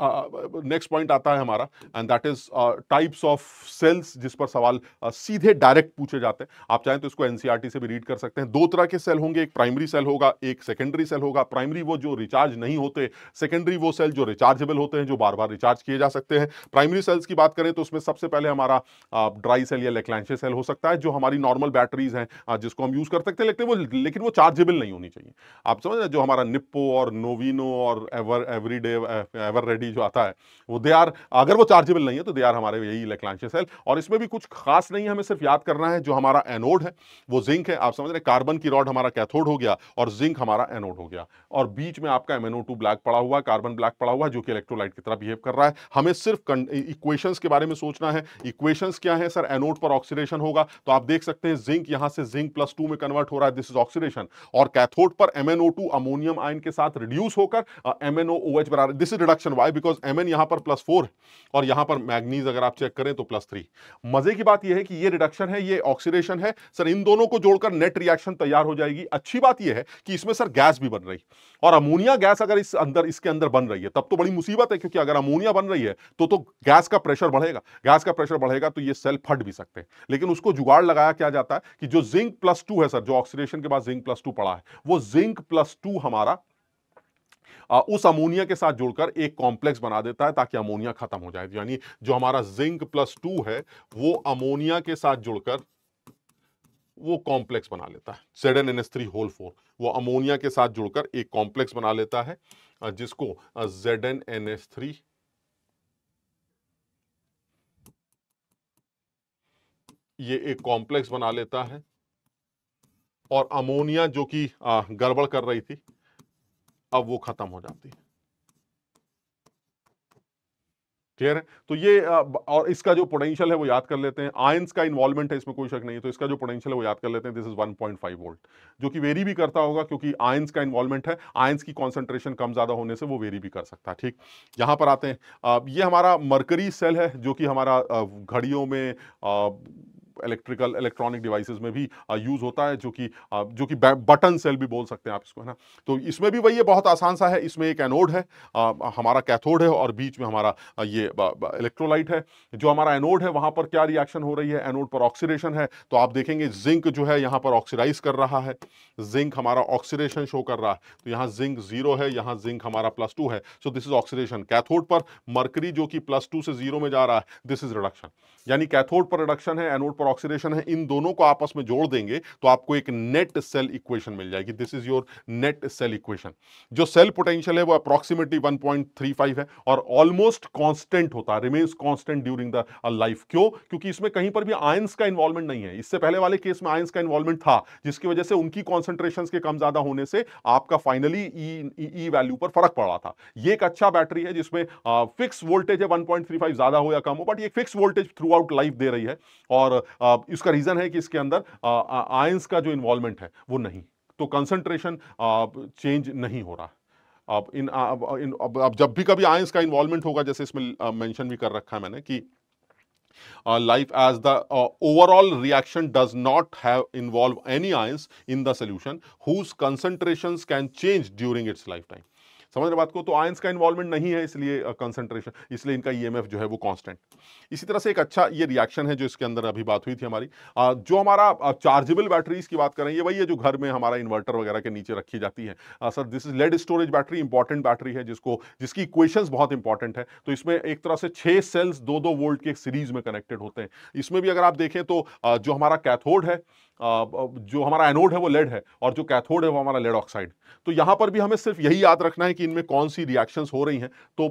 नेक्स्ट पॉइंट आता है हमारा, and that is types of cells, जिस पर सवाल सीधे डायरेक्ट पूछे जाते हैं। आप चाहें तो इसको एनसीईआरटी से भी रीड कर सकते हैं। दो तरह के सेल होंगे, एक प्राइमरी सेल होगा, एक सेकेंडरी सेल होगा। प्राइमरी वो जो रिचार्ज नहीं होते, सेकेंडरी वो सेल जो रिचार्जेबल होते हैं, जो बार बार रिचार्ज किए जा सकते हैं। प्राइमरी सेल्स की बात करें तो उसमें सबसे पहले हमारा ड्राई सेल या लेक्लांशिया सेल हो सकता है, जो हमारी नॉर्मल बैटरीज हैं जिसको हम यूज कर सकते हैं, लेकिन वो चार्जेबल नहीं होनी चाहिए। आप समझ रहे हैं? जो हमारा निप्पो और नोविनो और एवरीडे एवर रेडी जो आता है, वो दे आर, अगर वो चार्जेबल नहीं है तो दे आर हमारे यही लेक्लांशिया सेल। और इसमें भी कुछ खास नहीं है, हमें सिर्फ याद करना है जो हमारा एनोड है वो जिंक है। आप समझ रहे हैं? कार्बन की रॉड हमारा कैथोड हो गया और जिंक हमारा एनोड हो गया, और बीच में आपका MnO2 ब्लैक पड़ा हुआ है, कार्बन ब्लैक पड़ा हुआ है, जो कि इलेक्ट्रोलाइट की तरह बिहेव कर रहा है। हमें सिर्फ इक्वेशंस के बारे में सोचना है। इक्वेशंस क्या है सर? एनोड पर ऑक्सीडेशन होगा, तो आप देख सकते हैं जिंक यहां से जिंक +2 में कन्वर्ट हो रहा है, दिस इज ऑक्सीडेशन। और कैथोड पर MnO2 अमोनियम आयन के साथ रिड्यूस होकर MnOH बना रहा है, this is reduction. Why? Because Mn यहां पर +4 और यहां पर मैग्नीज अगर आप चेक करें तो +3। मजे की बात यह है कि ये रिडक्शन है, ये ऑक्सीडेशन है सर। इन दोनों को जोड़कर नेट रिएक्शन तैयार हो जाएगी। अच्छी बात यह है कि इसमें सर गैस भी बन रही, और अमोनिया गैस अगर इसके अंदर बन रही है तब तो बड़ी मुसीबत है, क्योंकि अगर अमोनिया बन रही है तो गैस का प्रेशर बढ़ेगा। गैस का प्रेशर बढ़ेगा तो ये सेल फट भी सकते हैं। लेकिन उसको जुगाड़ लगाया क्या जाता है कि जो जिंक +2 है सर, जो ऑक्सीडेशन के बाद जिंक +2 पड़ा है, वो जिंक +2 हमारा उस अमोनिया के साथ जुड़कर एक कॉम्प्लेक्स बना देता है ताकि अमोनिया खत्म हो जाए। यानी जो हमारा जिंक +2 है वो अमोनिया के साथ जुड़कर वो कॉम्प्लेक्स बना लेता है, ZnNH3 वो अमोनिया के साथ जुड़कर एक कॉम्प्लेक्स बना लेता है, जिसको ZnNH3 ये एक कॉम्प्लेक्स बना लेता है, और अमोनिया जो कि गड़बड़ कर रही थी अब वो खत्म हो जाती है। क्लियर है? तो ये और इसका जो पोटेंशियल है वो याद कर लेते हैं। आयंस का इन्वॉल्वमेंट है, इसमें कोई शक नहीं है, तो इसका जो पोटेंशियल है वो याद कर लेते हैं। दिस इज 1.5 वोल्ट, जो कि वेरी भी करता होगा क्योंकि आयंस का इन्वॉल्वमेंट है। आयंस की कॉन्सेंट्रेशन कम ज्यादा होने से वो वेरी भी कर सकता है। ठीक, यहां पर आते हैं। ये हमारा मरकरी सेल है, जो कि हमारा घड़ियों में इलेक्ट्रिकल इलेक्ट्रॉनिक डिवाइसेस में भी यूज होता है, जो कि बटन सेल भी बोल सकते हैं आप इसको, है ना। तो इसमें भी वही है, बहुत आसान सा है। इसमें एक एनोड है, हमारा कैथोड है, और बीच में हमारा ये इलेक्ट्रोलाइट है। जो हमारा एनोड है वहां पर क्या रिएक्शन हो रही है? एनोड पर ऑक्सीडेशन है। तो आप देखेंगे जिंक जो है यहां पर ऑक्सीडाइज कर रहा है, जिंक हमारा ऑक्सीडेशन शो कर रहा है। तो यहां जिंक 0 है, यहां जिंक हमारा +2 है, so this is oxidation. Cathode पर मरकरी जो कि +2 से 0 में जा रहा है, दिस इज रिडक्शन। यानी कैथोड पर रिडक्शन है, एनोड पर ऑक्सीडेशन है। इन दोनों को आपस में जोड़ देंगे तो आपको एक नेट सेल इक्वेशन मिल जाएगी। This is your net cell equation. जो सेल पोटेंशियल है वो अप्रोक्सीमेटली 1.35 है और ऑलमोस्ट कांस्टेंट होता है, remains constant during the life. क्यों? क्योंकि इसमें कहीं पर भी आयंस का इन्वॉल्वमेंट नहीं है। इससे पहले वाले केस में आयंस का इन्वॉल्वमेंट था, जिसकी वजह से उनकी कॉन्सेंट्रेशंस के कम ज्यादा होने से आपका फाइनली ई वैल्यू पर फर्क पड़ रहा था। ये एक अच्छा बैटरी है जिसमें फिक्स वोल्टेज है, 1.35 ज्यादा हो या कम हो, बट ये fix voltage throughout life दे रही है। और इसका रीजन है कि इसके अंदर आयंस का जो इन्वॉल्वमेंट है वो नहीं, तो कंसंट्रेशन चेंज नहीं हो रहा। अब जब भी कभी आयंस का इन्वॉल्वमेंट होगा, जैसे इसमें मेंशन भी कर रखा है मैंने कि life as the overall reaction does not have involve any ions in the solution whose concentrations can change during its lifetime. समझ रहे बात को? तो आयंस का इन्वॉल्वमेंट नहीं है, इसलिए कंसंट्रेशन, इसलिए इनका ईएमएफ जो है वो कांस्टेंट। इसी तरह से एक अच्छा ये रिएक्शन है जो इसके अंदर अभी बात हुई थी हमारी, जो हमारा चार्जेबल बैटरीज की बात करें, ये वही है जो घर में हमारा इन्वर्टर वगैरह के नीचे रखी जाती है। Sir this is lead storage battery, important battery है जिसकी इक्वेशंस बहुत इंपॉर्टेंट है। तो इसमें एक तरह से 6 सेल्स 2-2 वोल्ट के एक सीरीज में कनेक्टेड होते हैं। इसमें भी अगर आप देखें तो जो हमारा कैथोड है, जो हमारा एनोड है वो लेड है, और जो कैथोड है वो हमारा लेड ऑक्साइड। तो यहां पर भी हमें सिर्फ यही याद रखना है कि इनमें कौन सी रिएक्शंस हो रही हैं। तो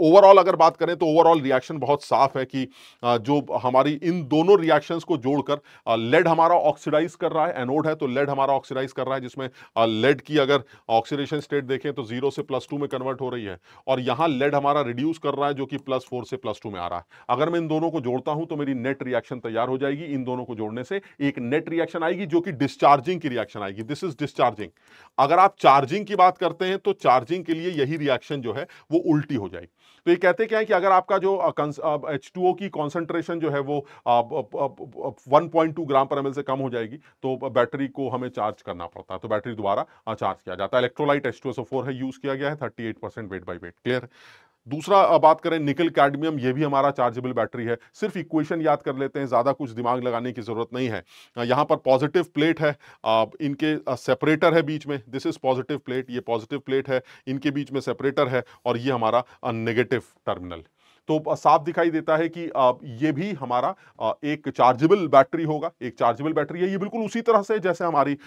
ओवरऑल अगर बात करें तो ओवरऑल रिएक्शन बहुत साफ है कि जो हमारी इन दोनों रिएक्शंस को जोड़कर लेड हमारा ऑक्सीडाइज कर रहा है, एनोड है तो लेड हमारा ऑक्सीडाइज कर रहा है, जिसमें लेड की अगर ऑक्सीडेशन स्टेट देखें तो 0 से +2 में कन्वर्ट हो रही है, और यहां लेड हमारा रिड्यूस कर रहा है जो कि +4 से +2 में आ रहा है। अगर मैं इन दोनों को जोड़ता हूं तो मेरी नेट रिएक्शन तैयार हो जाएगी। इन दोनों को जोड़ने से एक नेट रिएक्शन आएगी जो कि डिस्चार्जिंग की रिएक्शन आएगी। This is discharging. अगर आप चार्जिंग की बात करते हैं तो चार्जिंग के लिए यही रिएक्शन जो है वो उल्टी हो जाएगी। तो ये कहते क्या है कि अगर आपका जो H2O की कॉन्सेंट्रेशन जो है वो 1.2 ग्राम पर ml से कम हो जाएगी तो बैटरी को हमें चार्ज करना पड़ता है, तो बैटरी दोबारा चार्ज किया जाता है। इलेक्ट्रोलाइट H2SO4 है, यूज किया गया है 38% वेट बाय वेट। क्लियर? दूसरा बात करें निकल कैडमियम, ये भी हमारा चार्जेबल बैटरी है। सिर्फ इक्वेशन याद कर लेते हैं, ज्यादा कुछ दिमाग लगाने की जरूरत नहीं है। यहां पर पॉजिटिव प्लेट है, इनके सेपरेटर है बीच में, दिस इज पॉजिटिव प्लेट, ये पॉजिटिव प्लेट है, इनके बीच में सेपरेटर है, और ये हमारा नेगेटिव टर्मिनल। तो साफ दिखाई देता है कि ये भी हमारा एक चार्जेबल बैटरी होगा, एक चार्जेबल बैटरी है। ये बिल्कुल उसी तरह से जैसे हमारी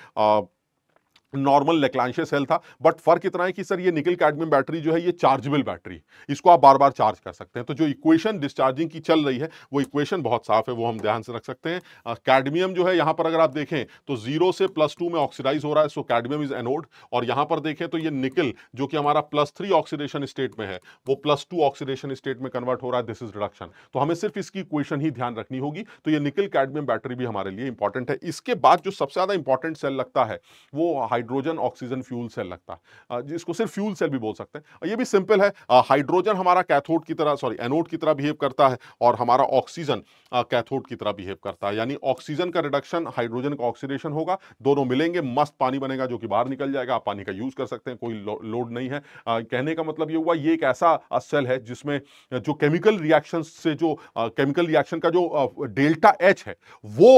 नॉर्मल लेक्लांशिया सेल था, बट फर्क इतना है कि सर ये निकल कैडमियम बैटरी जो है ये चार्जेबल बैटरी, इसको आप बार बार चार्ज कर सकते हैं। तो जो इक्वेशन डिस्चार्जिंग की चल रही है वो इक्वेशन बहुत साफ है, वो हम ध्यान से रख सकते हैं। कैडमियम जो है यहां पर अगर आप देखें तो 0 से +2 में ऑक्सीडाइज हो रहा है, सो कैडमियम इज एनोड, और यहां पर देखें तो ये निकल जो कि हमारा +3 ऑक्सीडेशन स्टेट में है वो +2 ऑक्सीडेशन स्टेट में कन्वर्ट हो रहा है, दिस इज रिडक्शन। तो हमें सिर्फ इसकी इक्वेशन ही ध्यान रखनी होगी। तो ये निकल कैडमियम बैटरी भी हमारे लिए इंपॉर्टेंट है। इसके बाद जो सबसे ज्यादा इंपॉर्टेंट सेल लगता है वो हाइड्रोजन ऑक्सीजन फ्यूल सेल लगता है, जिसको सिर्फ फ्यूल सेल भी बोल सकते हैं। ये भी सिंपल है, हाइड्रोजन हमारा कैथोड की तरह, सॉरी एनोड की तरह बिहेव करता है, और हमारा ऑक्सीजन कैथोड की तरह बिहेव करता है। यानी ऑक्सीजन का रिडक्शन, हाइड्रोजन का ऑक्सीडेशन होगा, दोनों मिलेंगे, मस्त पानी बनेगा जो कि बाहर निकल जाएगा। आप पानी का यूज कर सकते हैं, कोई लोड नहीं है। कहने का मतलब ये हुआ ये एक ऐसा सेल है जिसमें जो केमिकल रिएक्शन से जो केमिकल रिएक्शन का जो डेल्टा एच है वो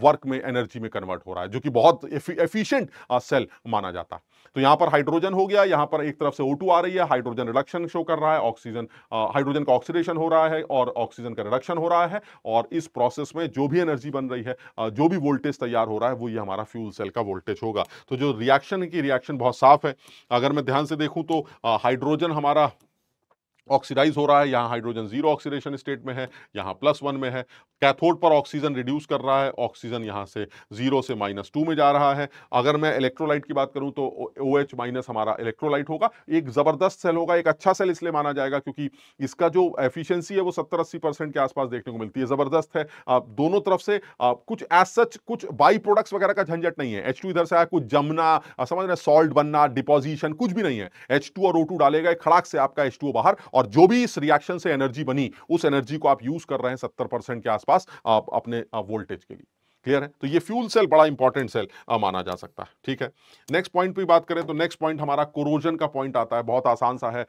वर्क में एनर्जी में कन्वर्ट हो रहा है, जो कि बहुत एफिशिएंट सेल माना जाता है। तो यहां पर हाइड्रोजन हो गया, यहां पर एक तरफ से O2 आ रही है, हाइड्रोजन रिडक्शन शो कर रहा है, ऑक्सीजन हाइड्रोजन का ऑक्सीडेशन हो रहा है और ऑक्सीजन का रिडक्शन हो रहा है, और इस प्रोसेस में जो भी एनर्जी बन रही है, जो भी वोल्टेज तैयार हो रहा है वो ये हमारा फ्यूल सेल का वोल्टेज होगा। तो जो रिएक्शन की रिएक्शन बहुत साफ है। अगर मैं ध्यान से देखूं तो हाइड्रोजन हमारा ऑक्सीडाइज हो रहा है, यहां हाइड्रोजन 0 ऑक्सीडेशन स्टेट में है, यहां +1 में है। कैथोड पर ऑक्सीजन रिड्यूस कर रहा है, ऑक्सीजन यहां से 0 से -2 में जा रहा है। अगर मैं इलेक्ट्रोलाइट की बात करूं तो OH- हमारा इलेक्ट्रोलाइट होगा। एक जबरदस्त सेल होगा, एक अच्छा सेल इसलिए माना जाएगा क्योंकि इसका जो एफिशिएंसी है वो 70-80% के आसपास देखने को मिलती है, जबरदस्त है। दोनों तरफ से कुछ एज सच कुछ बाई प्रोडक्ट्स वगैरह का झंझट नहीं है। H2 इधर से आया, कुछ जमना, समझ रहे, सॉल्ट बनना, डिपोजिशन, कुछ भी नहीं है। H2 और O2 डालेगा, एक खड़ाक से आपका H2O बाहर, और जो भी इस रिएक्शन से एनर्जी बनी उस एनर्जी को आप यूज कर रहे हैं 70% के आसपास आप अपने वोल्टेज के लिए। क्लियर है? तो ये फ्यूल सेल बड़ा इंपॉर्टेंट सेल माना जा सकता है। ठीक है, नेक्स्ट पॉइंट पे बात करें तो नेक्स्ट पॉइंट हमारा कोरोजन का पॉइंट आता है। बहुत आसान सा है,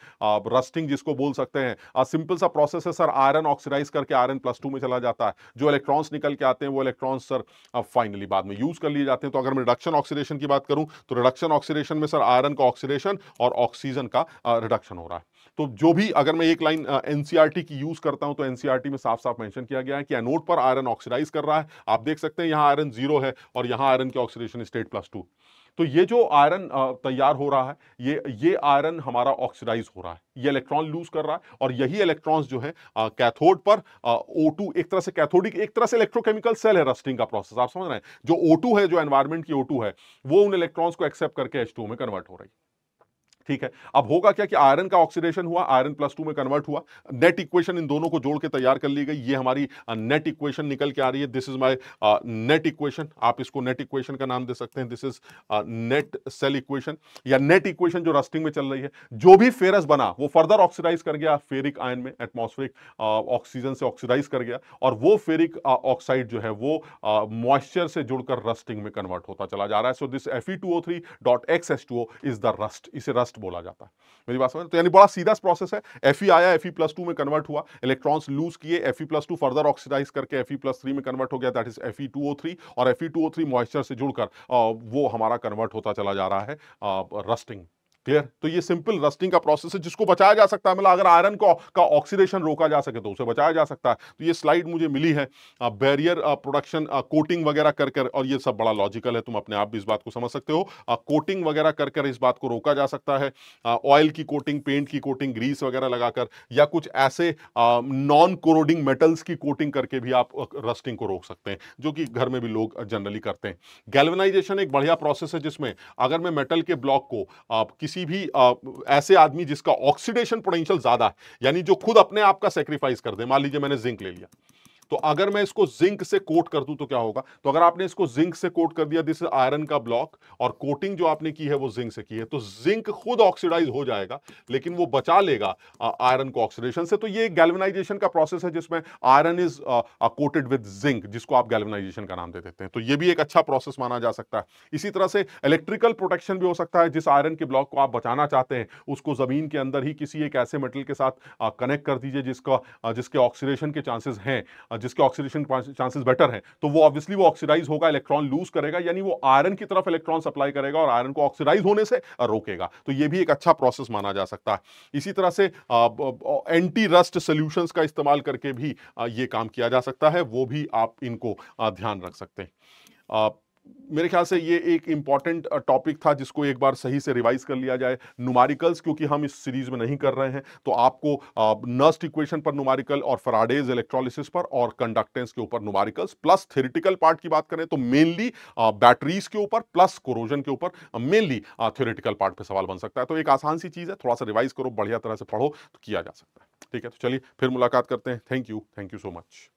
रस्टिंग जिसको बोल सकते हैं। सिंपल सा प्रोसेस है सर, आयरन ऑक्सीडाइज करके आयरन +2 में चला जाता है, जो इलेक्ट्रॉन्स निकल के आते हैं वो इलेक्ट्रॉन्स सर फाइनली बाद में यूज कर लिए जाते हैं। तो अगर मैं रिडक्शन ऑक्सीडेशन की बात करूं तो रिडक्शन ऑक्सीडेशन में सर आयरन का ऑक्सीडेशन और ऑक्सीजन का रिडक्शन हो रहा है। तो जो भी, अगर मैं एक लाइन एनसीईआरटी की यूज करता हूं तो एनसीईआरटी में साफ साफ मेंशन किया गया है कि एनोड पर आयरन ऑक्सीडाइज कर रहा है। आप देख सकते हैं यहां आयरन 0 है और यहां आयरन की ऑक्सीडेशन स्टेट +2। तो ये जो आयरन तैयार हो रहा है, ये आयरन हमारा ऑक्सीडाइज हो रहा है, ये इलेक्ट्रॉन लूज कर रहा है, और यही इलेक्ट्रॉन्स जो है कैथोड पर O2, एक तरह से कैथोडिक, एक तरह से इलेक्ट्रोकेमिकल सेल है रस्टिंग का प्रोसेस, आप समझ रहे हैं। जो O2 है, जो एनवायरमेंट की O2 है, वो उन इलेक्ट्रॉन्स को एक्सेप्ट करके H2 में कन्वर्ट हो रही है। ठीक है। अब होगा क्या कि आयरन का ऑक्सीडेशन हुआ, आयरन +2 में कन्वर्ट हुआ, नेट इक्वेशन इन दोनों को जोड़ के तैयार कर ली गई, ये हमारी नेट इक्वेशन निकल के आ रही है। This is my net equation, आप इसको नेट इक्वेशन का नाम दे सकते हैं। This is net cell equation या नेट इक्वेशन जो रस्टिंग में चल रही है। जो भी फेरस बना वो फर्दर ऑक्सीडाइज कर गया फेरिक आयन में, एटमॉस्फेरिक ऑक्सीजन से ऑक्सीडाइज कर गया, और वो फेरिक ऑक्साइड जो है वो मॉइस्चर से जुड़कर रस्टिंग में कन्वर्ट होता चला जा रहा है। So this Fe2O3.xH2O is the rust, इसे रस्ट बोला जाता है। मेरी बात समझ? तो यानी बड़ा सीधा प्रोसेस है। Fe आया, Fe+2 में कन्वर्ट हुआ, इलेक्ट्रॉन्स लूज किए, Fe+2 फर्दर ऑक्सीडाइज करके Fe+3 में कन्वर्ट हो गया, दैट इज Fe2O3, और Fe2O3 मॉइस्चर से जुड़कर वो हमारा कन्वर्ट होता चला जा रहा है रस्टिंग। क्लियर? तो ये सिंपल रस्टिंग का प्रोसेस है जिसको बचाया जा सकता है। मतलब अगर आयरन का ऑक्सीडेशन रोका जा सके तो उसे बचाया जा सकता है। तो ये स्लाइड मुझे मिली है बैरियर प्रोडक्शन कोटिंग वगैरह कर कर, और ये सब बड़ा लॉजिकल है, तुम अपने आप भी इस बात को समझ सकते हो। कोटिंग वगैरह कर कर इस बात को रोका जा सकता है। ऑयल की कोटिंग, पेंट की कोटिंग, ग्रीस वगैरह लगाकर, या कुछ ऐसे नॉन कोरोडिंग मेटल्स की कोटिंग करके भी आप रस्टिंग को रोक सकते हैं, जो कि घर में भी लोग जनरली करते हैं। गैल्वेनाइजेशन एक बढ़िया प्रोसेस है जिसमें अगर मैं मेटल के ब्लॉक को किसी भी ऐसे आदमी जिसका ऑक्सीडेशन पोटेंशियल ज्यादा है, यानी जो खुद अपने आप का सेक्रीफाइस कर दे, मान लीजिए मैंने जिंक ले लिया, तो अगर मैं इसको जिंक से कोट कर दूं तो क्या होगा? तो अगर आपने इसको जिंक से कोट कर दिया, दिस इज आयरन का ब्लॉक, और कोटिंग जो आपने की है वो जिंक से की है, तो जिंक खुद ऑक्सीडाइज हो जाएगा, लेकिन वो बचा लेगा आयरन को ऑक्सीडेशन से। तो ये गैल्वेनाइजेशन का प्रोसेस है जिसमें iron is coated with zinc, जिसको आप गैल्वेनाइजेशन का नाम दे देते हैं। तो ये भी एक अच्छा प्रोसेस माना जा सकता है। इसी तरह से इलेक्ट्रिकल प्रोटेक्शन भी हो सकता है। जिस आयरन के ब्लॉक को आप बचाना चाहते हैं उसको जमीन के अंदर ही किसी एक ऐसे मेटल के साथ कनेक्ट कर दीजिए जिसके ऑक्सीडेशन के चांसेस हैं, जिसके ऑक्सीडेशन चांसेस बेटर हैं, तो वो ऑब्वियसली वो ऑक्सीडाइज होगा, इलेक्ट्रॉन लूज करेगा, यानी वो आयरन की तरफ इलेक्ट्रॉन सप्लाई करेगा और आयरन को ऑक्सीडाइज होने से रोकेगा। तो ये भी एक अच्छा प्रोसेस माना जा सकता है। इसी तरह से एंटी रस्ट सॉल्यूशंस का इस्तेमाल करके भी ये काम किया जा सकता है, वो भी आप इनको ध्यान रख सकते हैं। मेरे ख्याल से ये एक इंपॉर्टेंट टॉपिक था जिसको एक बार सही से रिवाइज कर लिया जाए। न्यूमेरिकल्स क्योंकि हम इस सीरीज में नहीं कर रहे हैं, तो आपको नर्स्ट इक्वेशन पर न्यूमेरिकल, और फैराडेज इलेक्ट्रोलिसिस पर, और कंडक्टेंस के ऊपर न्यूमेरिकल्स, प्लस थ्योरेटिकल पार्ट की बात करें तो मेनली बैटरीज के ऊपर प्लस कोरोजन के ऊपर मेनली थ्योरेटिकल पार्ट पे सवाल बन सकता है। तो एक आसान सी चीज है, थोड़ा सा रिवाइज करो, बढ़िया तरह से पढ़ो तो किया जा सकता है। ठीक है, तो चलिए फिर मुलाकात करते हैं। Thank you so much.